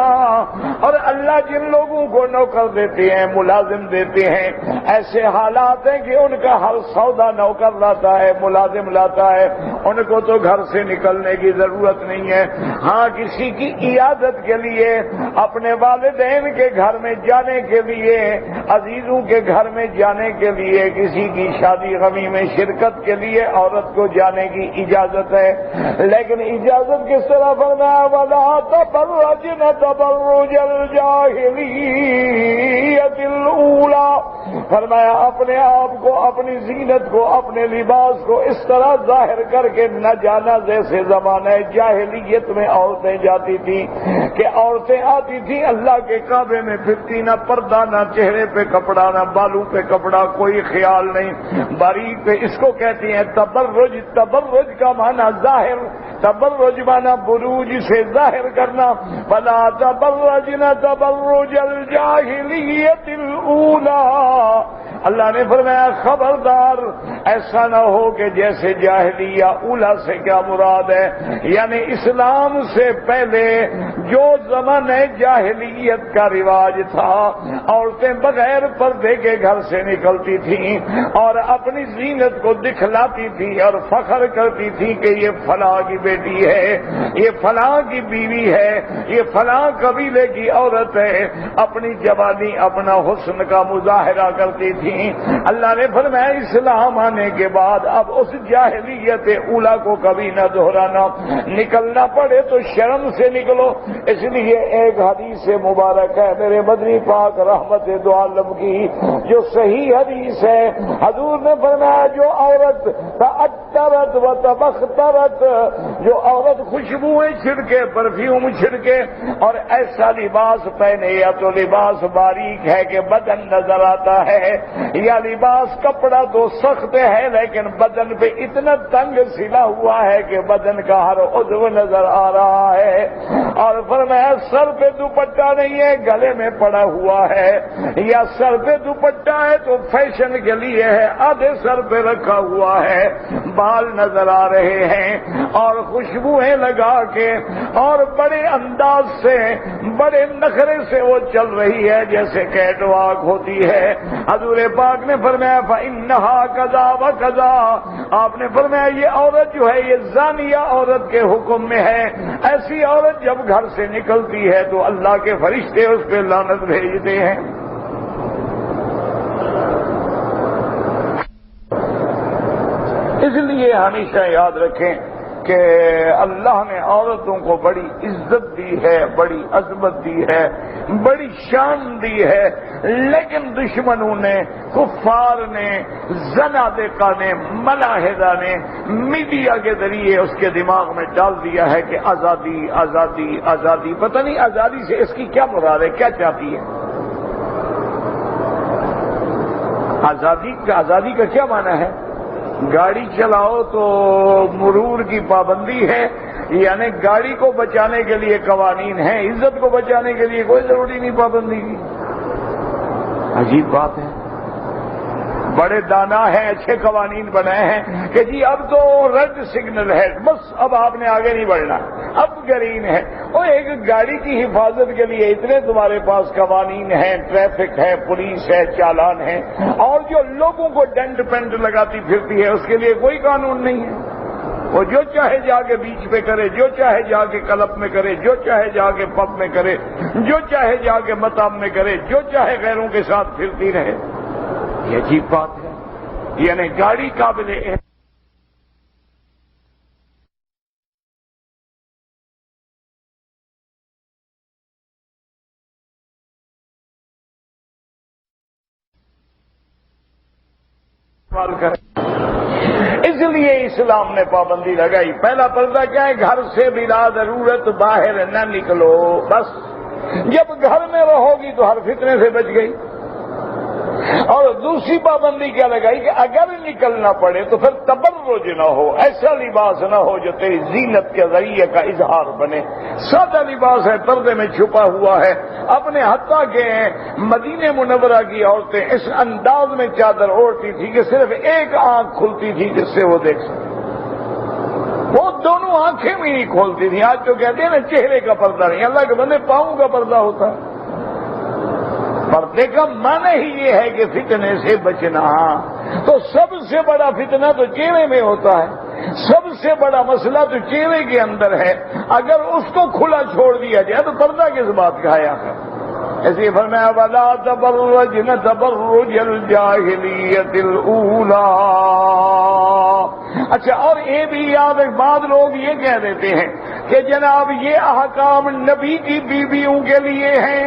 اور اللہ جن لوگوں کو نوکر دیتے ہیں، ملازم دیتے ہیں، ایسے حالات ہیں کہ ان کا ہر سودا نوکر لاتا ہے، ملازم لاتا ہے، ان کو تو گھر سے نکلنے کی ضرورت نہیں ہے۔ ہاں کسی کی عیادت کے لیے، اپنے والدین کے گھر میں جانے کے لیے، عزیزوں کے گھر میں جانے کے لیے، کسی کی شادی غمی میں شرکت کے لیے عورت کو جانے کی اجازت ہے۔ لیکن اجازت کس طرح فرمایا وَلَا تَبَرَّجْنَ تَبَرُّجَ الْجَاهِلِيَّةِ الْأُولَىٰ۔ فرمایا اپنے آپ کو، اپنی زینت کو، اپنے لباس کو اس طرح ظاہر کر کے نہ جانا جیسے زمانہ جاہلیت میں عورتیں جاتی تھیں کہ عورتیں آتی تھیں اللہ کے کعبے میں پھرتی، نہ پردہ، نہ چہرے پہ کپڑا، نہ بالوں پہ کپڑا، کوئی خیال نہیں، باریک پہ۔ اس کو کہتی ہیں تبرج۔ تبرج کا معنی ظاہر، تبرج معنی بروج سے ظاہر کرنا۔ فلا تبرجن تبرج الجاہلیت الاولیٰ۔ اللہ نے فرمایا خبردار ایسا نہ ہو کہ جیسے جاہلیہ، اولا سے کیا مراد ہے؟ یعنی اسلام سے پہلے جو زمانہ جاہلیت کا رواج تھا، عورتیں بغیر پردے کے گھر سے نکلتی تھیں اور اپنی زینت کو دکھلاتی تھی اور فخر کرتی تھی کہ یہ فلاں کی بیٹی ہے، یہ فلاں کی بیوی ہے، یہ فلاں قبیلے کی عورت ہے، اپنی جوانی، اپنا حسن کا مظاہرہ کرتی تھی۔ اللہ نے فرمایا اسلام آنے کے بعد اب اس جاہلیت اولا کو کبھی نہ دہرانا، نکلنا پڑے تو شرم سے نکلو۔ اس لیے ایک حدیث مبارک ہے میرے مدنی پاک رحمت دو عالم کی، جو صحیح حدیث ہے، حضور نے فرمایا جو عورت تعطرت و تبخترت، جو عورت خوشبوئیں چھڑکے، پرفیوم چھڑکے اور ایسا لباس پہنے، یا تو لباس باریک ہے کہ بدن نظر آتا ہے، یا لباس کپڑا تو سخت ہے لیکن بدن پہ اتنا تنگ سلا ہوا ہے کہ بدن کا ہر عضو نظر آ رہا ہے، اور فرمایا سر پہ دوپٹہ نہیں ہے، گلے میں پڑا ہوا ہے، یا سر پہ دوپٹہ ہے تو فیشن کے لیے ہے، آدھے سر پہ رکھا ہوا ہے، بال نظر آ رہے ہیں، اور خوشبوئیں لگا کے اور بڑے انداز سے، بڑے نخرے سے وہ چل رہی ہے جیسے کیٹ واک ہوتی ہے۔ حضور پاک نے فرمایا فَإِنَّهَا كَذَا و کذا، آپ نے فرمایا یہ عورت جو ہے یہ زانیہ عورت کے حکم میں ہے، ایسی عورت جب گھر سے نکلتی ہے تو اللہ کے فرشتے اس پہ لعنت بھیجتے ہیں۔ اس لیے ہمیشہ یاد رکھیں کہ اللہ نے عورتوں کو بڑی عزت دی ہے، بڑی عظمت دی ہے، بڑی شان دی ہے، لیکن دشمنوں نے، کفار نے، زنادقہ نے، ملاحدہ نے میڈیا کے ذریعے اس کے دماغ میں ڈال دیا ہے کہ آزادی آزادی آزادی۔ پتہ نہیں آزادی سے اس کی کیا مراد ہے، کیا چاہتی ہے؟ آزادی کا کیا معنی ہے؟ گاڑی چلاؤ تو مرور کی پابندی ہے، یعنی گاڑی کو بچانے کے لیے قوانین ہیں، عزت کو بچانے کے لیے کوئی ضروری نہیں پابندی کی۔ عجیب بات ہے، بڑے دانا ہیں، اچھے قوانین بنائے ہیں کہ جی اب تو ریڈ سگنل ہے، بس اب آپ نے آگے نہیں بڑھنا، اب گرین ہے۔ اور ایک گاڑی کی حفاظت کے لیے اتنے تمہارے پاس قوانین ہیں، ٹریفک ہے، پولیس ہے، چالان ہے، اور جو لوگوں کو ڈنڈ پینٹ لگاتی پھرتی ہے اس کے لیے کوئی قانون نہیں ہے۔ وہ جو چاہے جا کے بیچ پہ کرے، جو چاہے جا کے کلب میں کرے، جو چاہے جا کے پب میں کرے، جو چاہے جا کے مطعم میں کرے، جو چاہے غیروں کے ساتھ پھرتی رہے۔ یہ عجیب بات ہے، یعنی گاڑی قابل کرے۔ اس لیے اسلام نے پابندی لگائی، پہلا پردہ کیا ہے؟ گھر سے بلا ضرورت باہر نہ نکلو، بس جب گھر میں رہو گی تو ہر فتنے سے بچ گئی۔ اور دوسری پابندی کیا لگائی کہ اگر نکلنا پڑے تو پھر تبرج نہ ہو، ایسا لباس نہ ہو جو تیری زینت کے ذریعے کا اظہار بنے، سادہ لباس ہے، پردے میں چھپا ہوا ہے۔ اپنے حتیٰ کہ مدینہ منورہ کی عورتیں اس انداز میں چادر اوڑھتی تھی کہ صرف ایک آنکھ کھلتی تھی جس سے وہ دیکھ سکتے، وہ دونوں آنکھیں بھی نہیں کھولتی تھی۔ آج تو کہتے ہیں نا چہرے کا پردہ نہیں، اللہ کے بندے پاؤں کا پردہ ہوتا ہے۔ پردے کا معنی ہی یہ ہے کہ فتنے سے بچنا۔ تو سب سے بڑا فتنہ تو چہرے میں ہوتا ہے، سب سے بڑا مسئلہ تو چہرے کے اندر ہے۔ اگر اس کو کھلا چھوڑ دیا جائے تو پردہ کس بات کا ہے آخر؟ ایسے فرمایا وَلَا تَبَرَّجْنَ تَبَرُّجَ الْجَاهِلِيَّةِ الْأُولَىٰ۔ اچھا، اور یہ بھی یاد ہے، بعض لوگ یہ کہہ دیتے ہیں کہ جناب یہ احکام نبی کی بیویوں کے لیے ہیں۔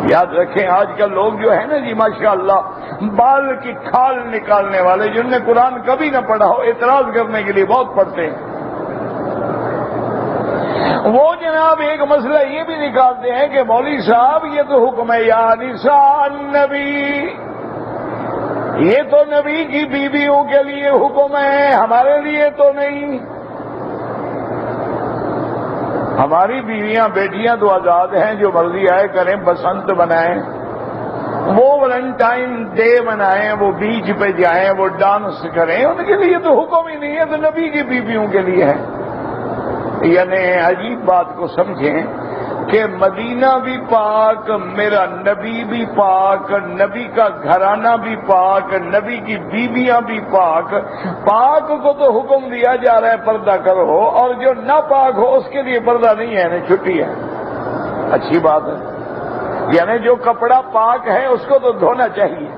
یاد رکھیں آج کل لوگ جو ہے نا جی ماشاءاللہ بال کی کھال نکالنے والے، جن نے قرآن کبھی نہ پڑھا ہو، اعتراض کرنے کے لیے بہت پڑھتے ہیں، وہ جناب ایک مسئلہ یہ بھی نکالتے ہیں کہ مولوی صاحب یہ تو حکم ہے یا نساء النبی، یہ تو نبی کی بیویوں کے لیے حکم ہے، ہمارے لیے تو نہیں۔ ہماری بیویاں بیٹیاں تو آزاد ہیں، جو مرضی آئے کریں، بسنت منائیں، وہ ویلنٹائن ڈے منائیں، وہ بیچ پہ جائیں، وہ ڈانس کریں، ان کے لیے تو حکم ہی نہیں ہے، تو نبی کی بیویوں کے لیے ہے۔ یعنی عجیب بات کو سمجھیں کہ مدینہ بھی پاک، میرا نبی بھی پاک، نبی کا گھرانہ بھی پاک، نبی کی بیویاں بھی پاک، پاک کو تو حکم دیا جا رہا ہے پردہ کرو، اور جو ناپاک ہو اس کے لیے پردہ نہیں ہے، نہیں چھٹی ہے۔ اچھی بات ہے، یعنی جو کپڑا پاک ہے اس کو تو دھونا چاہیے،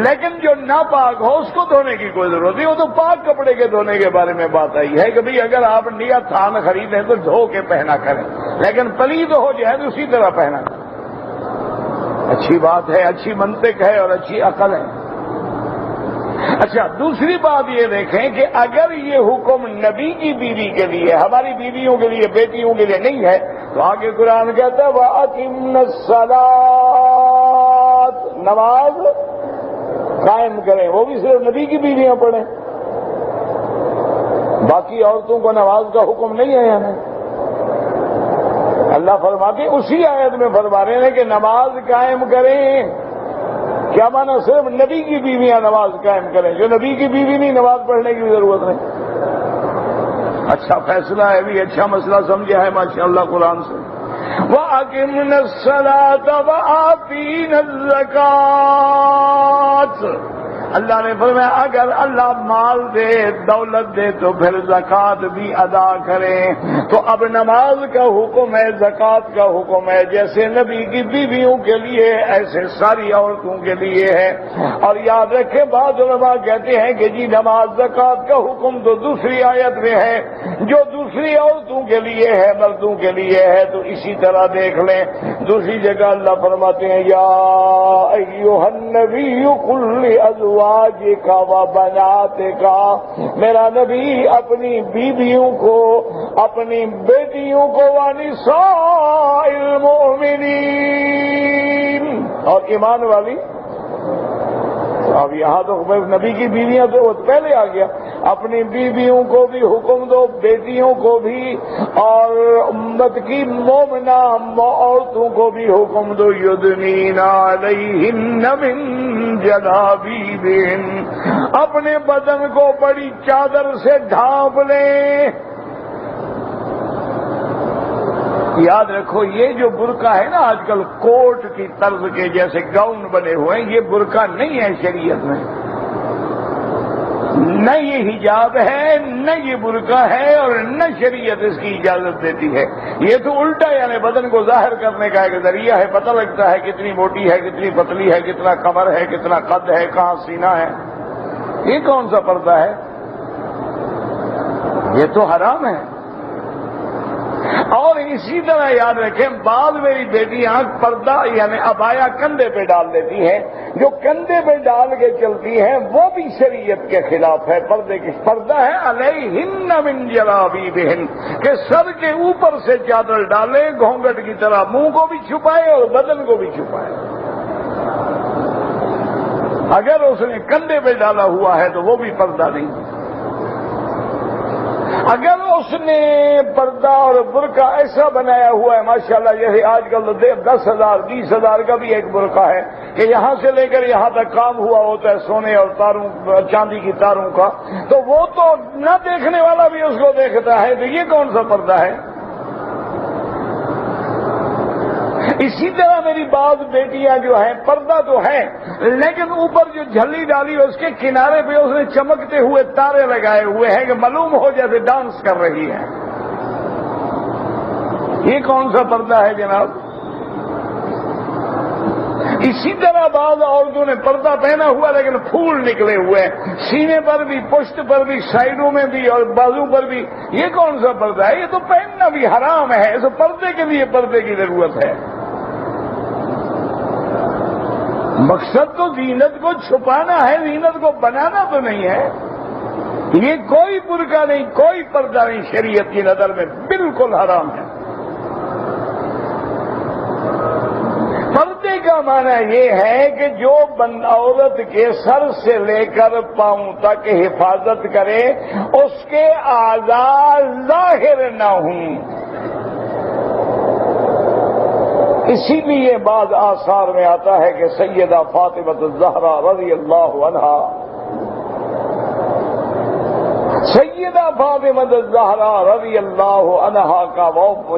لیکن جو ناپاک ہو اس کو دھونے کی کوئی ضرورت نہیں۔ وہ تو پاک کپڑے کے دھونے کے بارے میں بات آئی ہے کہ بھئی اگر آپ نیا تھان خریدیں تو دھو کے پہنا کریں، لیکن پلید ہو جائے تو اسی طرح پہنا کریں۔ اچھی بات ہے، اچھی منطق ہے اور اچھی عقل ہے۔ اچھا، دوسری بات یہ دیکھیں کہ اگر یہ حکم نبی کی بیوی کے لیے، ہماری بیویوں کے لیے، بیٹیوں کے لیے نہیں ہے، تو آگے قرآن کہتا ہے وَأَقِمْنَ الصَّلَاةَ، نماز قائم کریں، وہ بھی صرف نبی کی بیویاں پڑھیں، باقی عورتوں کو نماز کا حکم نہیں ہے ہمیں۔ اللہ فرماتے اسی آیت میں فرما رہے ہیں کہ نماز قائم کریں، کیا معنی؟ صرف نبی کی بیویاں نماز قائم کریں، جو نبی کی بیوی نہیں نماز پڑھنے کی ضرورت نہیں۔ اچھا فیصلہ ہے، بھی اچھا مسئلہ سمجھا ہے ماشاءاللہ قرآن سے۔ وَأَقِمْنَا الصَّلَاةَ وَآتِينَا الزَّكَاةَ۔ اللہ نے فرمایا اگر اللہ مال دے دولت دے تو پھر زکوٰۃ بھی ادا کریں۔ تو اب نماز کا حکم ہے، زکوٰۃ کا حکم ہے، جیسے نبی کی بیویوں کے لیے ایسے ساری عورتوں کے لیے ہے۔ اور یاد رکھیں بعض علماء کہتے ہیں کہ جی نماز زکوٰۃ کا حکم تو دوسری آیت میں ہے، جو دوسری عورتوں کے لیے ہے مردوں کے لیے ہے، تو اسی طرح دیکھ لیں دوسری جگہ اللہ فرماتے ہیں یا ایھا النبی قل لازواجک وبناتک، میرا نبی اپنی بیویوں کو، اپنی بیٹیوں کو، ونساء المؤمنین، اور ایمان والی۔ اب یہاں تو نبی کی بیویاں تو پہلے آ گیا، اپنی بیویوں کو بھی حکم دو، بیٹیوں کو بھی، اور امت کی مومنہ عورتوں کو بھی حکم دو یدنین علیہن من جلابیبہن، اپنے بدن کو بڑی چادر سے ڈھانپ لیں۔ یاد رکھو یہ جو برقع ہے نا آج کل کوٹ کی طرز کے جیسے گاؤن بنے ہوئے ہیں، یہ برقع نہیں ہے شریعت میں، نہ یہ حجاب ہے، نہ یہ برقع ہے، اور نہ شریعت اس کی اجازت دیتی ہے۔ یہ تو الٹا یعنی بدن کو ظاہر کرنے کا ایک ذریعہ ہے، پتہ لگتا ہے کتنی موٹی ہے، کتنی پتلی ہے، کتنا کمر ہے، کتنا قد ہے، کہاں سینہ ہے۔ یہ کون سا پردہ ہے؟ یہ تو حرام ہے۔ اور اسی طرح یاد رکھیں بعض میری بیٹیاں پردہ یعنی عبایا کندھے پہ ڈال دیتی ہیں، جو کندھے پہ ڈال کے چلتی ہیں وہ بھی شریعت کے خلاف ہے۔ پردے کی پردہ ہے علیہن من جلابیبہن، کہ سر کے اوپر سے چادر ڈالے گھونگھٹ کی طرح، منہ کو بھی چھپائے اور بدن کو بھی چھپائے۔ اگر اس نے کندھے پہ ڈالا ہوا ہے تو وہ بھی پردہ نہیں۔ اگر اس نے پردہ اور برقع ایسا بنایا ہوا ہے ماشاءاللہ، جیسے آج کل 10,000 20,000 کا بھی ایک برقع ہے کہ یہاں سے لے کر یہاں تک کام ہوا ہوتا ہے سونے اور تاروں چاندی کی تاروں کا، تو وہ تو نہ دیکھنے والا بھی اس کو دیکھتا ہے، تو یہ کون سا پردہ ہے؟ اسی طرح میری بعض بیٹیاں جو ہیں پردہ تو ہے لیکن اوپر جو جھلی ڈالی اس کے کنارے پہ اس نے چمکتے ہوئے تارے لگائے ہوئے ہیں کہ معلوم ہو جیسے ڈانس کر رہی ہے۔ یہ کون سا پردہ ہے جناب؟ اسی طرح بعض عورتوں نے پردہ پہنا ہوا لیکن پھول نکلے ہوئے ہیں، سینے پر بھی، پشت پر بھی، سائڈوں میں بھی اور بازو پر بھی۔ یہ کون سا پردہ ہے؟ یہ تو پہننا بھی حرام ہے۔ اس پردے کے لیے پردے کی ضرورت ہے۔ مقصد تو زینت کو چھپانا ہے، زینت کو بنانا تو نہیں ہے۔ یہ کوئی برقع نہیں، کوئی پردہ نہیں، شریعت کی نظر میں بالکل حرام ہے۔ پردے کا معنی یہ ہے کہ جو عورت کے سر سے لے کر پاؤں تک حفاظت کرے، اس کے اعضاء ظاہر نہ ہوں۔ اسی لیے بعض آثار میں آتا ہے کہ سیدہ فاطمہ الزہرا رضی اللہ عنہا، سیدہ فاطمہ الزہرا رضی اللہ عنہا کا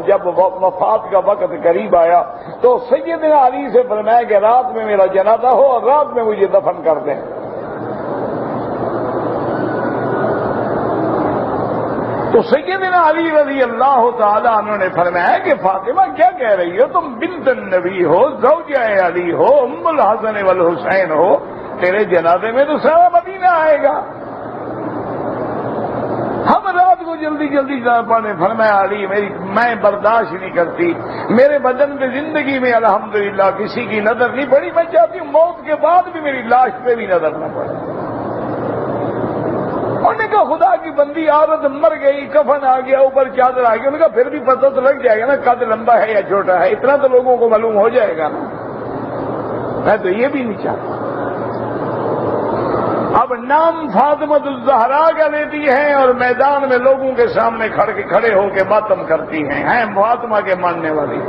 جب وفات کا وقت قریب آیا تو سیدنا علی سے فرمایا کہ رات میں میرا جنازہ ہو اور رات میں مجھے دفن کر دیں۔ تو سیدنا علی رضی اللہ تعالیٰ عنہ نے فرمایا کہ فاطمہ کیا کہہ رہی ہو، تم بنت النبی ہو، زوجہ علی ہو، ام الحسن والحسین ہو، تیرے جنازے میں تو سارا مدینہ آئے گا۔ ہم رات کو جلدی جلدی پڑھنے، فرمایا علی میں برداشت نہیں کرتی، میرے بدن پہ زندگی میں الحمدللہ کسی کی نظر نہیں پڑی، میں چاہتی ہوں موت کے بعد بھی میری لاش پہ بھی نظر نہ پڑے۔ انہوں نے کہا خدا کی بندی عورت مر گئی، کفن آ گیا، اوپر چادر آ گئی، انہوں نے کہا پھر بھی پتہ تو لگ جائے گا نا قد لمبا ہے یا چھوٹا ہے، اتنا تو لوگوں کو معلوم ہو جائے گا نا۔ میں تو یہ بھی نہیں چاہتا۔ اب نام فاطمہ الزہرا کا لیتی ہیں اور میدان میں لوگوں کے سامنے کھڑے ہو کے ماتم کرتی ہیں فاطمہ کے ماننے والی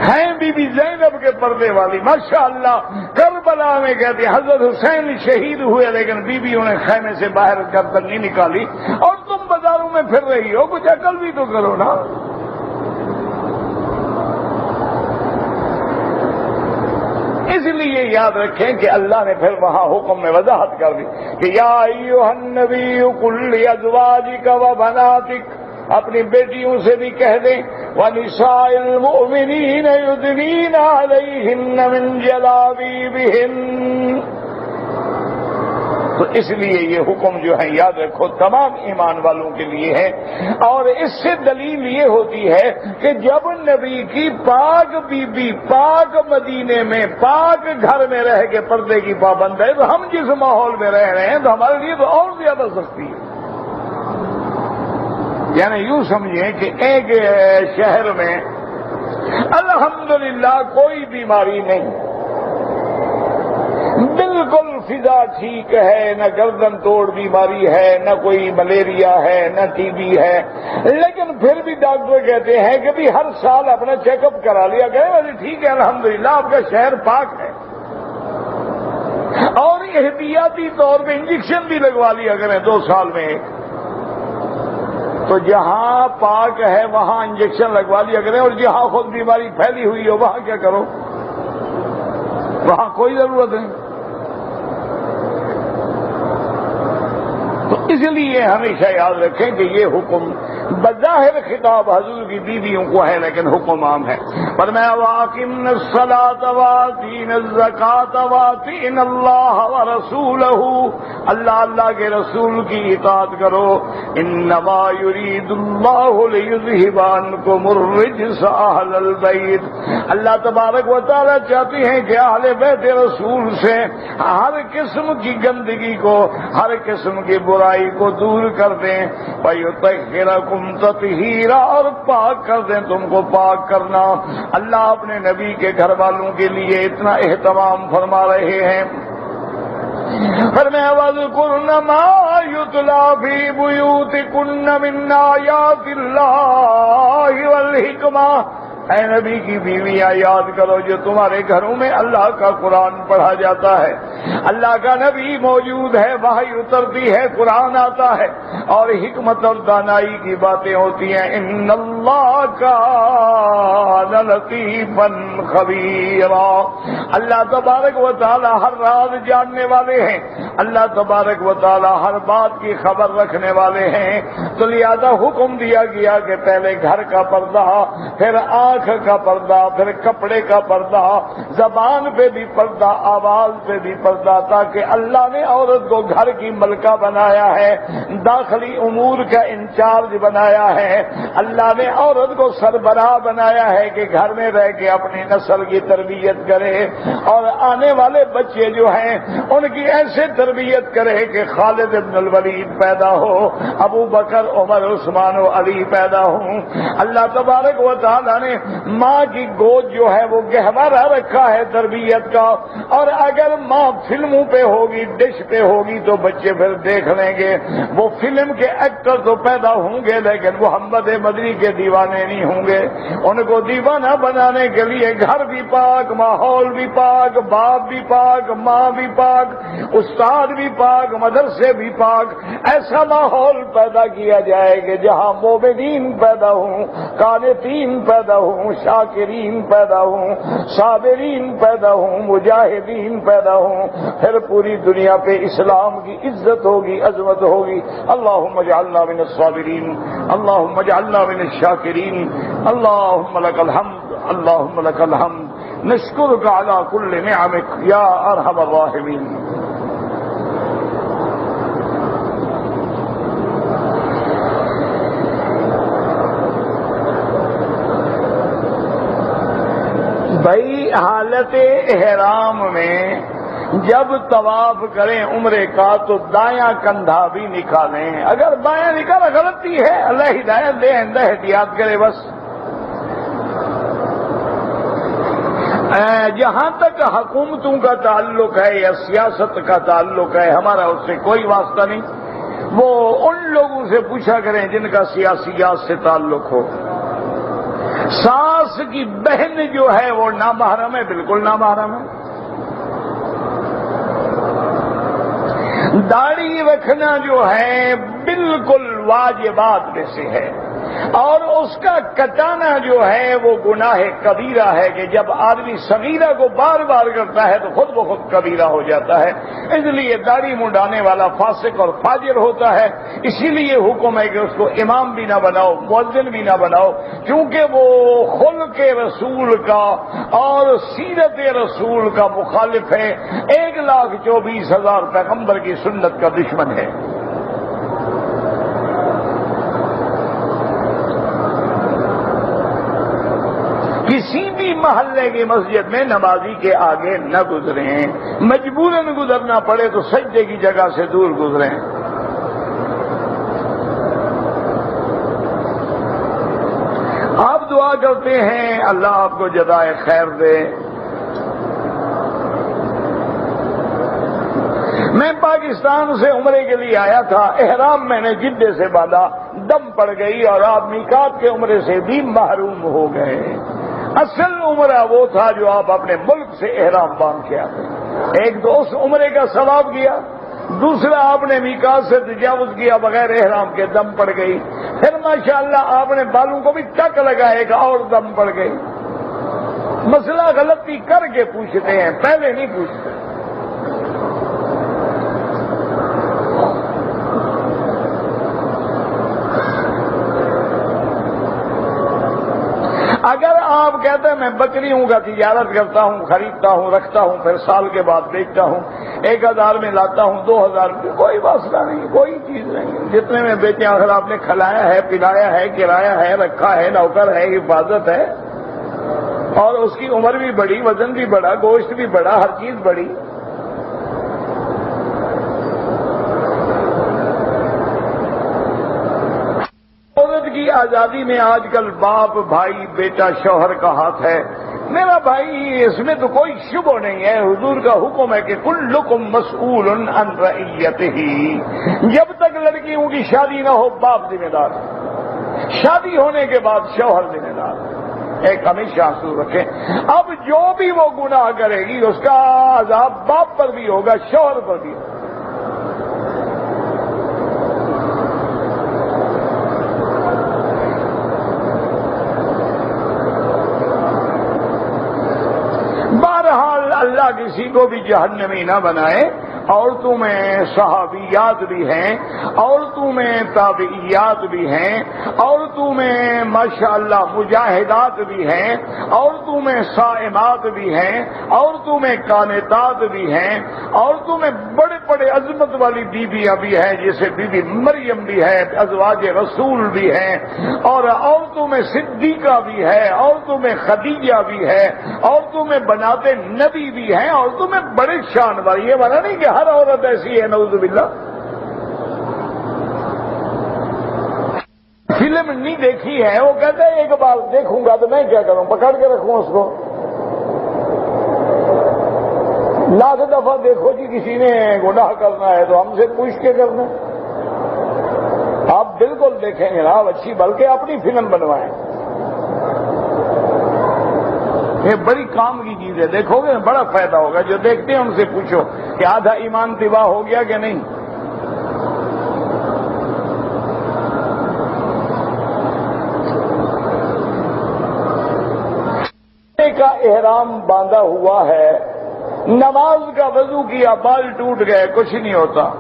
ہیں، بی بی زینب کے پردے والی ماشاءاللہ۔ کربلا میں کہتے ہیں حضرت حسین شہید ہوئے لیکن بی بی انہیں خیمے سے باہر گردن نہیں نکالی، اور تم بازاروں میں پھر رہی ہو، کچھ عقل بھی تو کرو نا۔ اس لیے یاد رکھیں کہ اللہ نے پھر وہاں حکم میں وضاحت کر دی کہ یا ایھا النبی قل لازواجک و بناتک، اپنی بیٹیوں سے بھی کہہ دیں وَنِسَاءِ الْمُؤْمِنِينَ يُدْنِينَ عَلَيْهِنَّ مِنْ جَلَابِيبِهِنَّ۔ تو اس لیے یہ حکم جو ہے یاد رکھو تمام ایمان والوں کے لیے ہے، اور اس سے دلیل یہ ہوتی ہے کہ جب نبی کی پاک بی بی پاک مدینے میں پاک گھر میں رہ کے پردے کی پابند ہے، تو ہم جس ماحول میں رہ رہے ہیں تو ہمارے لیے تو اور زیادہ سختی ہے۔ یعنی یوں سمجھیں کہ ایک شہر میں الحمدللہ کوئی بیماری نہیں، بالکل فضا ٹھیک ہے، نہ گردن توڑ بیماری ہے، نہ کوئی ملیریا ہے، نہ ٹی بی ہے، لیکن پھر بھی ڈاکٹر کہتے ہیں کہ بھی ہر سال اپنا چیک اپ کرا لیا کرے، ویسے ٹھیک ہے الحمدللہ آپ کا شہر پاک ہے، اور احتیاطی طور پہ انجیکشن بھی لگوا لیا کریں 2 سال میں ایک۔ تو جہاں پاک ہے وہاں انجیکشن لگوا لیا کریں، اور جہاں خود بیماری پھیلی ہوئی ہو وہاں کیا کرو، وہاں کوئی ضرورت نہیں۔ تو اس لیے ہمیشہ یاد رکھیں کہ یہ حکم بظاہر خطاب حضور کی بیویوں کو ہے لیکن حکم عام ہے۔ فرمایا وَأَقِمْنَ الصَّلَاةَ وَآتِينَ الزَّكَاةَ وَأَطِعْنَ اللَّهَ وَرَسُولَهُ، اللہ کے رسول کی اطاعت کرو۔ انما يريد الله ليذهب عنكم الرجس اهل البيت، اللہ تبارک و تعالی چاہتے ہیں کہ اہل بیت رسول سے ہر قسم کی گندگی کو، ہر قسم کی برائی کو دور کر دیں، وَيُطَهِّرَكُمْ تطہیرا، اور پاک کر دیں تم کو پاک کرنا۔ اللہ اپنے نبی کے گھر والوں کے لیے اتنا اہتمام فرما رہے ہیں۔ فرمایا وَاذْكُرْنَ مَا يُتْلَىٰ فِي بُيُوتِكُنَّ مِنْ آيَاتِ اللَّهِ وَالْحِكْمَةِ، اے نبی کی بیویاں یاد کرو جو تمہارے گھروں میں اللہ کا قرآن پڑھا جاتا ہے، اللہ کا نبی موجود ہے، وحی اترتی ہے، قرآن آتا ہے، اور حکمت اور دانائی کی باتیں ہوتی ہیں۔ ان اللہ کان لطیفا خبیرا، اللہ تبارک و تعالی ہر راز جاننے والے ہیں، اللہ تبارک و تعالی ہر بات کی خبر رکھنے والے ہیں۔ تو لہذا حکم دیا گیا کہ پہلے گھر کا پردہ، پھر آنکھ کا پردہ، پھر کپڑے کا پردہ، زبان پہ بھی پردہ، آواز پہ بھی پردہ، تاکہ اللہ نے عورت کو گھر کی ملکہ بنایا ہے، داخلی امور کا انچارج بنایا ہے، اللہ نے عورت کو سربراہ بنایا ہے کہ گھر میں رہ کے اپنی نسل کی تربیت کرے، اور آنے والے بچے جو ہیں ان کی ایسے تربیت کرے کہ خالد ابن الولید پیدا ہو، ابو بکر، عمر، عثمان و علی پیدا ہوں۔ اللہ تبارک و تعالیٰ نے ماں کی گود جو ہے وہ گہوارہ رکھا ہے تربیت کا، اور اگر ماں فلموں پہ ہوگی، ڈش پہ ہوگی تو بچے پھر دیکھ لیں گے۔ وہ فلم کے ایکٹر تو پیدا ہوں گے لیکن محمد مدنی کے دیوانے نہیں ہوں گے۔ ان کو دیوانہ بنانے کے لیے گھر بھی پاک، ماحول بھی پاک، باپ بھی پاک، ماں بھی پاک، استاد بھی پاک، مدرسے بھی پاک، ایسا ماحول پیدا کیا جائے کہ جہاں مومنین پیدا ہوں، قانتین پیدا ہوں، شاکرین پیدا ہوں، صابرین پیدا ہوں، مجاہدین پیدا ہوں، پھر پوری دنیا پہ اسلام کی عزت ہوگی، عظمت ہوگی۔ اللہم اجعلنا من الصابرین، اللہم اجعلنا من الشاکرین، اللہم لک الحمد، اللہم لک الحمد، نشکرک علی کل نعمک یا ارحم الراحمین۔ بھائی حالت احرام میں جب طواف کریں عمرے کا تو دایاں کندھا بھی نکالیں، اگر بایاں نکالا غلطی ہے، اللہ ہدایت دے، احتیاط کرے بس۔ جہاں تک حکومتوں کا تعلق ہے یا سیاست کا تعلق ہے ہمارا اس سے کوئی واسطہ نہیں، وہ ان لوگوں سے پوچھا کریں جن کا سیاسیات سے تعلق ہو۔ ساس کی بہن جو ہے وہ نامحرم ہے، بالکل نامحرم ہے۔ داڑھی رکھنا جو ہے بالکل واجبات میں سے ہے، اور اس کا کٹانا جو ہے وہ گناہ کبیرہ ہے کہ جب آدمی صغیرہ کو بار بار کرتا ہے تو خود بخود کبیرہ ہو جاتا ہے. اس لیے داڑھی منڈانے والا فاسق اور فاجر ہوتا ہے. اسی لیے حکم ہے کہ اس کو امام بھی نہ بناؤ, مؤذن بھی نہ بناؤ, کیونکہ وہ خلق رسول کا اور سیرت رسول کا مخالف ہے, 1,24,000 پیغمبر کی سنت کا دشمن ہے. کسی بھی محلے کی مسجد میں نمازی کے آگے نہ گزریں, مجبوراً گزرنا پڑے تو سجدے کی جگہ سے دور گزریں. آپ دعا کرتے ہیں اللہ آپ کو جزائے خیر دے. میں پاکستان سے عمرے کے لیے آیا تھا, احرام میں نے جدے سے باندھا, دم پڑ گئی اور آپ میقات کے عمرے سے بھی محروم ہو گئے. اصل عمرہ وہ تھا جو آپ اپنے ملک سے احرام باندھ کے آتے. ایک تو اس عمرے کا ثواب کیا, دوسرا آپ نے میقات سے تجاوز کیا بغیر احرام کے, دم پڑ گئی. پھر ماشاءاللہ آپ نے بالوں کو بھی ٹک لگائے گا اور دم پڑ گئی. مسئلہ غلطی کر کے پوچھتے ہیں, پہلے نہیں پوچھتے. اگر آپ کہتے ہیں میں بکریوں کا تجارت کرتا ہوں, خریدتا ہوں, رکھتا ہوں, پھر سال کے بعد بیچتا ہوں, 1,000 میں لاتا ہوں, 2,000 میں, کوئی مسئلہ نہیں, کوئی چیز نہیں. جتنے میں بیچیں اگر آپ نے کھلایا ہے, پلایا ہے, کرایہ ہے, رکھا ہے, نوکر ہے, حفاظت ہے, اور اس کی عمر بھی بڑی, وزن بھی بڑا, گوشت بھی بڑا, ہر چیز بڑی. کی آزادی میں آج کل باپ, بھائی, بیٹا, شوہر کا ہاتھ ہے. میرا بھائی اس میں تو کوئی شبہ نہیں ہے. حضور کا حکم ہے کہ کلکم مسئول عن رعیتہ. جب تک لڑکیوں کی شادی نہ ہو باپ ذمہ دار, شادی ہونے کے بعد شوہر ذمہ دار. ایک ہمیشہ حاصل رکھیں. اب جو بھی وہ گناہ کرے گی اس کا عذاب باپ پر بھی ہوگا, شوہر پر بھی ہوگا. بہرحال اللہ کسی کو بھی جہنمی نہ بنائے. عورتوں میں صحابیات بھی ہیں, عورتوں میں تابعیات بھی ہیں, عورتوں میں ماشاءاللہ مجاہدات بھی ہیں, عورتوں میں صائمات بھی ہیں, عورتوں میں قانتات بھی ہیں, عورتوں میں بڑے بڑے عظمت والی بیویاں بھی ہیں, جیسے بی بی مریم بھی ہے, ازواج رسول بھی ہیں, اور عورتوں میں صدیقہ بھی ہے, عورتوں میں خدیجہ بھی ہے, عورتوں میں بنات نبی بھی ہیں, عورتوں میں بڑے شان والی. یہ بنا نہیں کہ ہر عورت ایسی ہے, نعوذ باللہ. فلم نہیں دیکھی ہے, وہ کہتے ہیں ایک بار دیکھوں گا تو میں کیا کروں, پکڑ کے رکھوں اس کو. لاکھ دفعہ دیکھو جی کسی نے گناہ کرنا ہے تو ہم سے پوچھ کے کرنا. آپ بالکل دیکھیں گے نا اچھی, بلکہ اپنی فلم بنوائیں. یہ بڑی کام کی چیز ہے, دیکھو گے بڑا فائدہ ہوگا. جو دیکھتے ہیں ان سے پوچھو کہ آدھا ایمان تباہ ہو گیا کہ نہیں. کا احرام باندھا ہوا ہے, نماز کا وضو کیا, بال ٹوٹ گئے, کچھ نہیں ہوتا.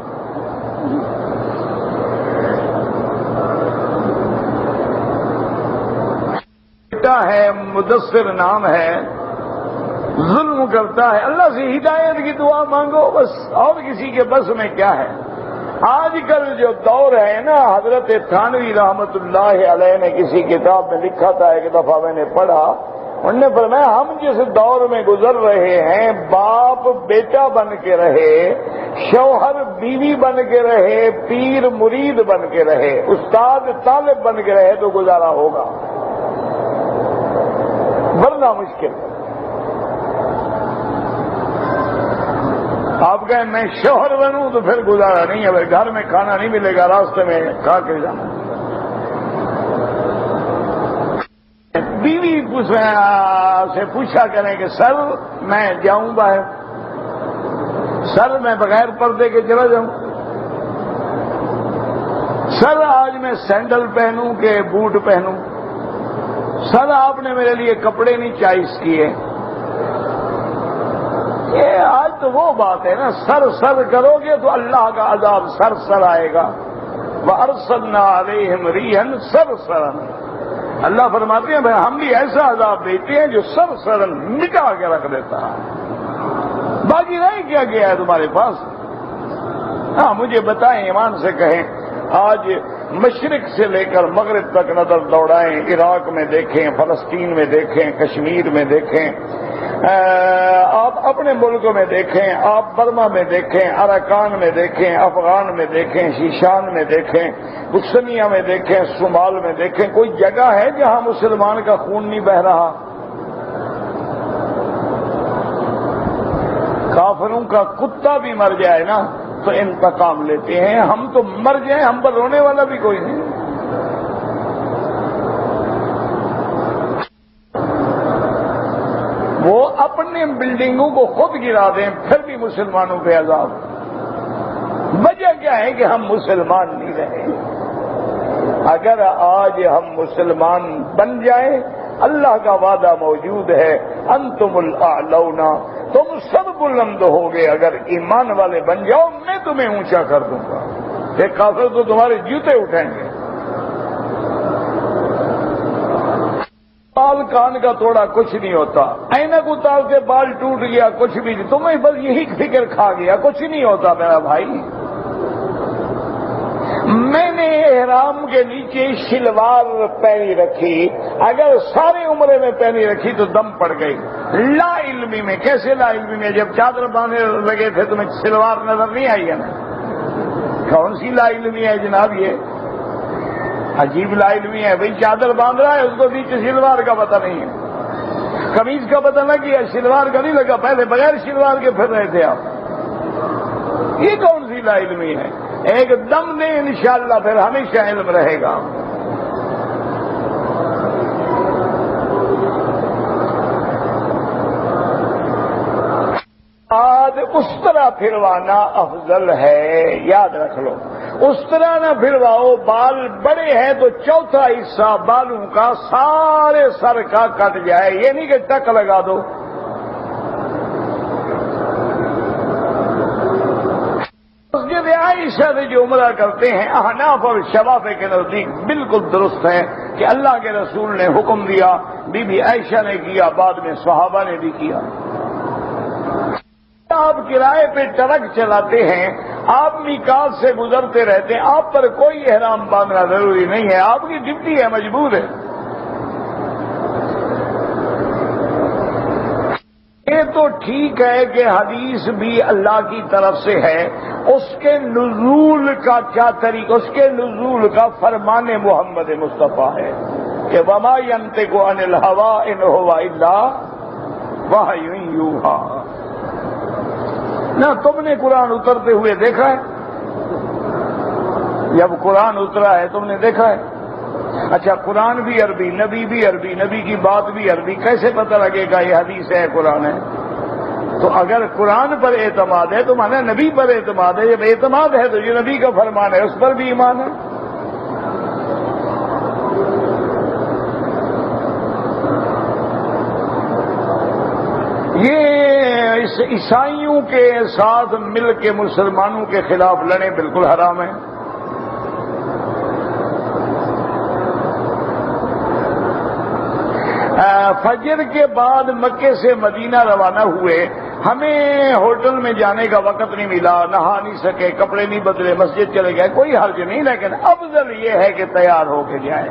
ہے مدثر نام ہے, ظلم کرتا ہے, اللہ سے ہدایت کی دعا مانگو بس, اور کسی کے بس میں کیا ہے. آج کل جو دور ہے نا, حضرت تھانوی رحمت اللہ علیہ نے کسی کتاب میں لکھا تھا, ایک دفعہ میں نے پڑھا, انہوں نے فرمایا ہم جس دور میں گزر رہے ہیں, باپ بیٹا بن کے رہے, شوہر بیوی بن کے رہے, پیر مرید بن کے رہے, استاد طالب بن کے رہے تو گزارا ہوگا, ورنہ مشکل. آپ کہیں میں شوہر بنوں تو پھر گزارا نہیں ہے, گھر میں کھانا نہیں ملے گا, راستے میں کھا کے جانا. بیوی سے پوچھا کریں کہ سر میں جاؤں باہر, سر میں بغیر پردے کے چلا جاؤں, سر آج میں سینڈل پہنوں کہ بوٹ پہنوں؟ سر آپ نے میرے لیے کپڑے نہیں چوائس کیے. یہ آج تو وہ بات ہے نا، سر کرو گے تو اللہ کا عذاب سر آئے گا. وَأَرْسَلْنَا عَلَيْهِمْ رِيحًا صَرْصَرًا. اللہ فرماتے ہیں بھائی ہم بھی ایسا عذاب دیتے ہیں جو سرسرن مٹا کے رکھ دیتا ہے. باقی نہیں کیا گیا ہے تمہارے پاس؟ ہاں مجھے بتائیں، ایمان سے کہیں، آج مشرق سے لے کر مغرب تک نظر دوڑائیں، عراق میں دیکھیں، فلسطین میں دیکھیں، کشمیر میں دیکھیں، آپ اپنے ملکوں میں دیکھیں، آپ برما میں دیکھیں، اراکان میں دیکھیں، افغان میں دیکھیں، شیشان میں دیکھیں، بوسنیا میں دیکھیں، صومال میں دیکھیں، کوئی جگہ ہے جہاں مسلمان کا خون نہیں بہہ رہا؟ کافروں کا کتا بھی مر جائے نا تو انتقام لیتے ہیں، ہم تو مر جائیں ہم پر رونے والا بھی کوئی نہیں. وہ اپنے بلڈنگوں کو خود گرا دیں پھر بھی مسلمانوں پہ عذاب. وجہ کیا ہے کہ ہم مسلمان نہیں رہے. اگر آج ہم مسلمان بن جائیں، اللہ کا وعدہ موجود ہے، انتم الاعلون، تم سب بلند ہوگے اگر ایمان والے بن جاؤ، میں تمہیں اونچا کر دوں گا. ایک کافر تو تمہارے جوتے اٹھائیں گے. بال کان کا توڑا کچھ نہیں ہوتا، اینک اتار کے بال ٹوٹ گیا کچھ بھی نہیں، تمہیں بس یہی فکر کھا گیا، کچھ نہیں ہوتا میرا بھائی. میں نے احرام کے نیچے شلوار پہنی رکھی، اگر سارے عمرے میں پہنی رکھی تو دم پڑ گئی. لا علمی میں. کیسے لا علمی میں؟ جب چادر باندھنے لگے تھے تمہیں شلوار نظر نہیں آئی ہے نا؟ کون سی لا علمی ہے جناب؟ یہ عجیب لا علمی ہے. بھئی چادر باندھ رہا ہے، اس کو نیچے شلوار کا پتہ نہیں ہے، قمیض کا پتہ نہ کیا، شلوار کا نہیں لگا، پہلے بغیر شلوار کے پھر رہے تھے آپ. یہ کون سی لا علمی ہے؟ ایک دم دیں انشاءاللہ پھر ہمیشہ علم رہے گا. آج اس طرح پھروانا افضل ہے، یاد رکھ لو. اس طرح نہ پھرواؤ، بال بڑے ہیں تو چوتھا حصہ بالوں کا سارے سر کا کٹ جائے. یہ نہیں کہ ٹک لگا دو. مسجد عائشہ سے جو عمرہ کرتے ہیں احناف اور شوافی کے نزدیک بالکل درست ہے کہ اللہ کے رسول نے حکم دیا، بی بی عائشہ نے کیا، بعد میں صحابہ نے بھی کیا. آپ کرائے پہ ٹرک چلاتے ہیں، آپ میقات سے گزرتے رہتے ہیں، آپ پر کوئی احرام باندھنا ضروری نہیں ہے، آپ کی ڈیوٹی ہے، مجبور ہے. یہ تو ٹھیک ہے کہ حدیث بھی اللہ کی طرف سے ہے، اس کے نزول کا کیا طریقہ؟ اس کے نزول کا فرمان محمد مصطفیٰ ہے کہ وما ينطق عن الهوى ان هو الا وحی یوحی. نہ تم نے قرآن اترتے ہوئے دیکھا ہے؟ جب قرآن اترا ہے تم نے دیکھا ہے؟ اچھا قرآن بھی عربی، نبی بھی عربی، نبی کی بات بھی عربی، کیسے پتہ لگے گا یہ حدیث ہے قرآن ہے؟ تو اگر قرآن پر اعتماد ہے تو مانا نبی پر اعتماد ہے. جب اعتماد ہے تو جو نبی کا فرمان ہے اس پر بھی ایمان ہے. یہ عیسائیوں کے ساتھ مل کے مسلمانوں کے خلاف لڑیں بالکل حرام ہے. فجر کے بعد مکے سے مدینہ روانہ ہوئے، ہمیں ہوٹل میں جانے کا وقت نہیں ملا، نہا نہیں سکے، کپڑے نہیں بدلے، مسجد چلے گئے، کوئی حرج نہیں، لیکن افضل یہ ہے کہ تیار ہو کے جائیں.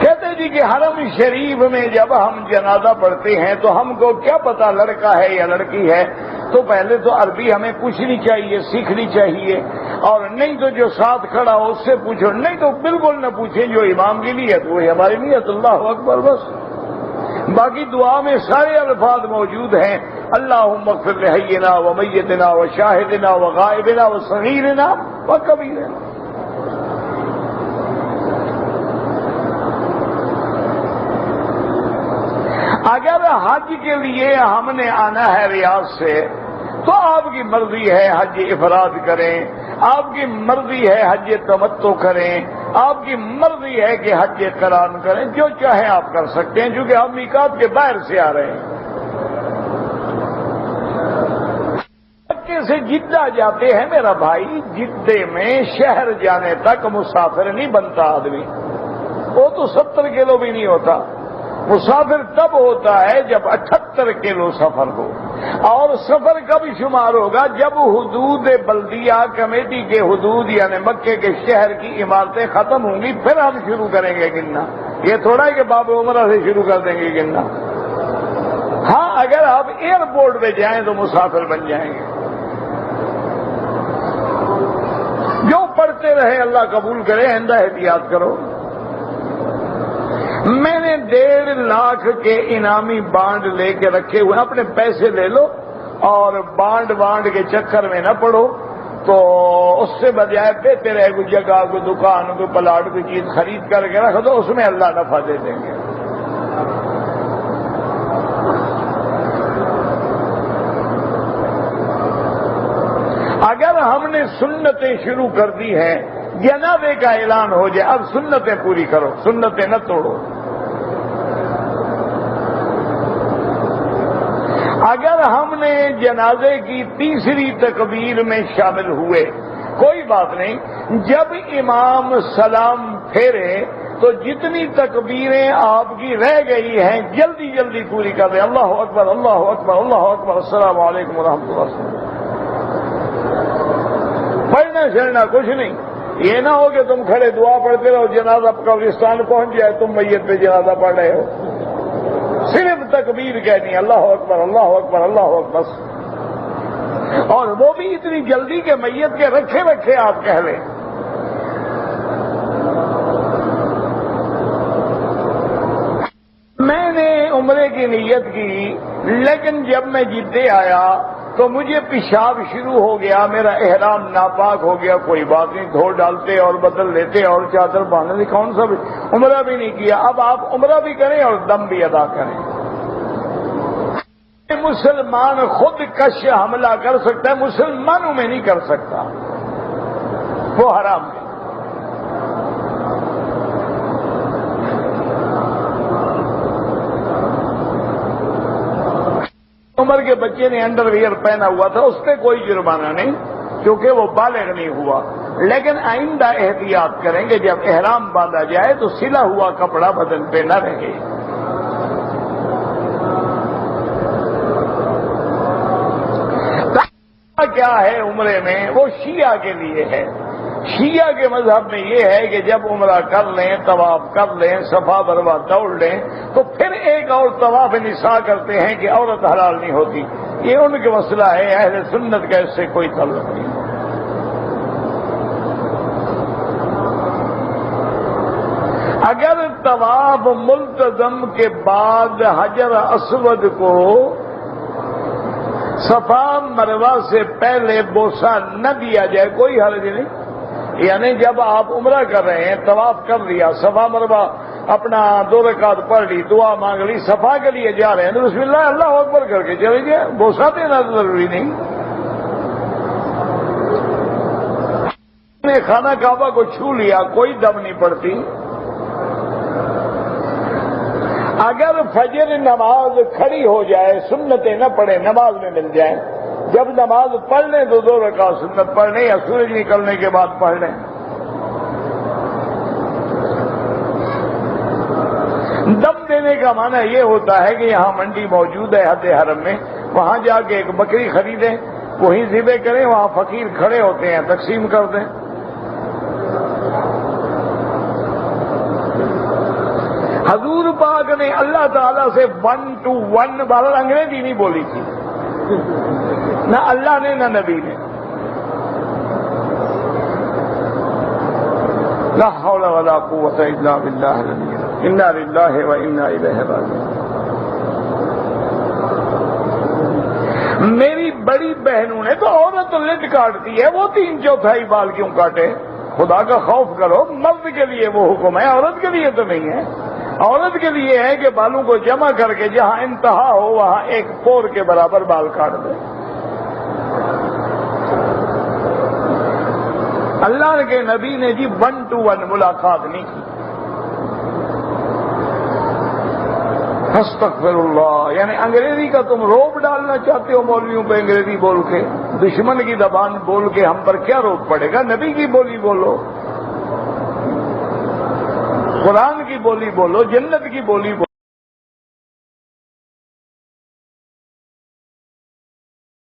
کہتے جی کہ حرم شریف میں جب ہم جنازہ پڑھتے ہیں تو ہم کو کیا پتا لڑکا ہے یا لڑکی ہے، تو پہلے تو عربی ہمیں پوچھنی چاہیے، سیکھنی چاہیے، اور نہیں تو جو ساتھ کھڑا ہو اس سے پوچھو، نہیں تو بالکل نہ پوچھیں. جو امام کی نیت وہی ہماری نیت، اللہ اکبر بس. باقی دعا میں سارے الفاظ موجود ہیں، اللہم اغفر لحینا و میتنا و شاہدنا و غائبنا و صغیرنا و کبیرنا. اگر حج کے لیے ہم نے آنا ہے ریاض سے تو آپ کی مرضی ہے حج افراد کریں، آپ کی مرضی ہے حج تمتع کریں، آپ کی مرضی ہے کہ حج قران کریں، جو چاہے آپ کر سکتے ہیں، کیونکہ ہم میقات کے باہر سے آ رہے ہیں۔ مکے سے جدہ جاتے ہیں میرا بھائی، جدے میں شہر جانے تک مسافر نہیں بنتا آدمی، وہ تو 70 کلو بھی نہیں ہوتا۔ مسافر تب ہوتا ہے جب 78 کلو سفر ہو، اور سفر کب شمار ہوگا جب حدود بلدیہ کمیٹی کے حدود یعنی مکے کے شہر کی عمارتیں ختم ہوں گی، پھر ہم شروع کریں گے گننا۔ یہ تھوڑا ہے کہ باب عمرہ سے شروع کر دیں گے گننا۔ ہاں اگر آپ ایئرپورٹ پہ جائیں تو مسافر بن جائیں گے۔ جو پڑھتے رہے اللہ قبول کرے، آئندہ احتیاط کرو۔ میں نے 1.5 لاکھ کے انعامی بانڈ لے کے رکھے ہوئے، اپنے پیسے لے لو اور بانڈ کے چکر میں نہ پڑو، تو اس سے بجائے بہتر ہے کوئی جگہ، کوئی دکان، کوئی پلاٹ، کوئی چیز خرید کر کے رکھ دو، اس میں اللہ نفع دے دیں گے۔ اگر ہم نے سنتیں شروع کر دی ہیں، جنازے کا اعلان ہو جائے، اب سنتیں پوری کرو، سنتیں نہ توڑو۔ اگر ہم نے جنازے کی تیسری تکبیر میں شامل ہوئے، کوئی بات نہیں، جب امام سلام پھیرے تو جتنی تکبیریں آپ کی رہ گئی ہیں جلدی جلدی پوری کر دیں۔ اللہ اکبر، اللہ اکبر، اللہ اکبر، السلام علیکم ورحمۃ اللہ وبرکاتہ۔ پڑھنا چڑھنا کچھ نہیں، یہ نہ ہو کہ تم کھڑے دعا پڑھتے رہو، جنازہ قبرستان پہنچ جائے، تم میت پہ جنازہ پڑھ رہے ہو۔ صرف تکبیر کہنی، اللہ اکبر، اللہ اکبر، اللہ اکبر، اور وہ بھی اتنی جلدی کہ میت کے رکھے رکھے آپ کہہ لیں۔ میں نے عمرے کی نیت کی، لیکن جب میں جدے آیا تو مجھے پیشاب شروع ہو گیا، میرا احرام ناپاک ہو گیا۔ کوئی بات نہیں، دھو ڈالتے اور بدل لیتے اور چادر باندھنے، کون سا بھی عمرہ بھی نہیں کیا۔ اب آپ عمرہ بھی کریں اور دم بھی ادا کریں۔ مسلمان خود کش حملہ کر سکتا ہے، مسلمانوں میں نہیں کر سکتا، وہ حرام ہے۔ عمر کے بچے نے انڈر ویئر پہنا ہوا تھا، اس پہ کوئی جرمانہ نہیں کیونکہ وہ بالغ نہیں ہوا، لیکن آئندہ احتیاط کریں گے جب احرام باندھا جائے تو سلا ہوا کپڑا بدن پہ نہ رہے۔ کیا ہے عمرے میں، وہ شیعہ کے لیے ہے۔ شیعہ کے مذہب میں یہ ہے کہ جب عمرہ کر لیں، طواف کر لیں، صفا مروا دوڑ لیں، تو پھر ایک اور طواف نساء کرتے ہیں کہ عورت حلال نہیں ہوتی۔ یہ ان کا مسئلہ ہے، اہل سنت کا اس سے کوئی تعلق نہیں۔ اگر طواف ملتزم کے بعد حجر اسود کو صفا مروا سے پہلے بوسہ نہ دیا جائے، کوئی حرج نہیں۔ یعنی جب آپ عمرہ کر رہے ہیں، طواف کر لیا، صفا مروا اپنا 2 رکعت پڑھ لی، دعا مانگ لی، صفا کے لیے جا رہے ہیں تو بسم اللہ اللہ اکبر کر کے چلے گئے، بوسہ دینا ضروری نہیں۔ نے خانہ کعبہ کو چھو لیا، کوئی دم نہیں پڑتی۔ اگر فجر نماز کھڑی ہو جائے، سنتیں نہ پڑھیں، نماز میں مل جائیں، جب نماز پڑھ لیں تو 2 رکعت سنت پڑھ لیں یا سورج نکلنے کے بعد پڑھ لیں۔ دم دینے کا معنی یہ ہوتا ہے کہ یہاں منڈی موجود ہے حد حرم میں، وہاں جا کے ایک بکری خریدیں، وہیں ذبح کریں، وہاں فقیر کھڑے ہوتے ہیں، تقسیم کر دیں۔ حضور پاک نے اللہ تعالیٰ سے 1 to 1 بار انگریزی نہیں بولی تھی، نہ اللہ نے نہ نبی نے۔ لا حول ولا قوة الا باللہ العلی العظیم، انا للہ و انا الیہ راجعون۔ میری بڑی بہنوں نے تو عورت لٹ کاٹتی ہے، وہ 3/4 بال کیوں کاٹے؟ خدا کا خوف کرو، مرد کے لیے وہ حکم ہے، عورت کے لیے تو نہیں ہے۔ عورت کے لیے ہے کہ بالوں کو جمع کر کے جہاں انتہا ہو وہاں ایک پور کے برابر بال کاٹ دے. اللہ کے نبی نے جی 1 to 1 ملاقات نہیں کی. استغفر اللہ. یعنی انگریزی کا تم روب ڈالنا چاہتے ہو مولویوں پہ انگریزی بول کے؟ دشمن کی زبان بول کے ہم پر کیا روب پڑے گا؟ نبی کی بولی بولو، قرآن کی بولی بولو، جنت کی بولی بولو.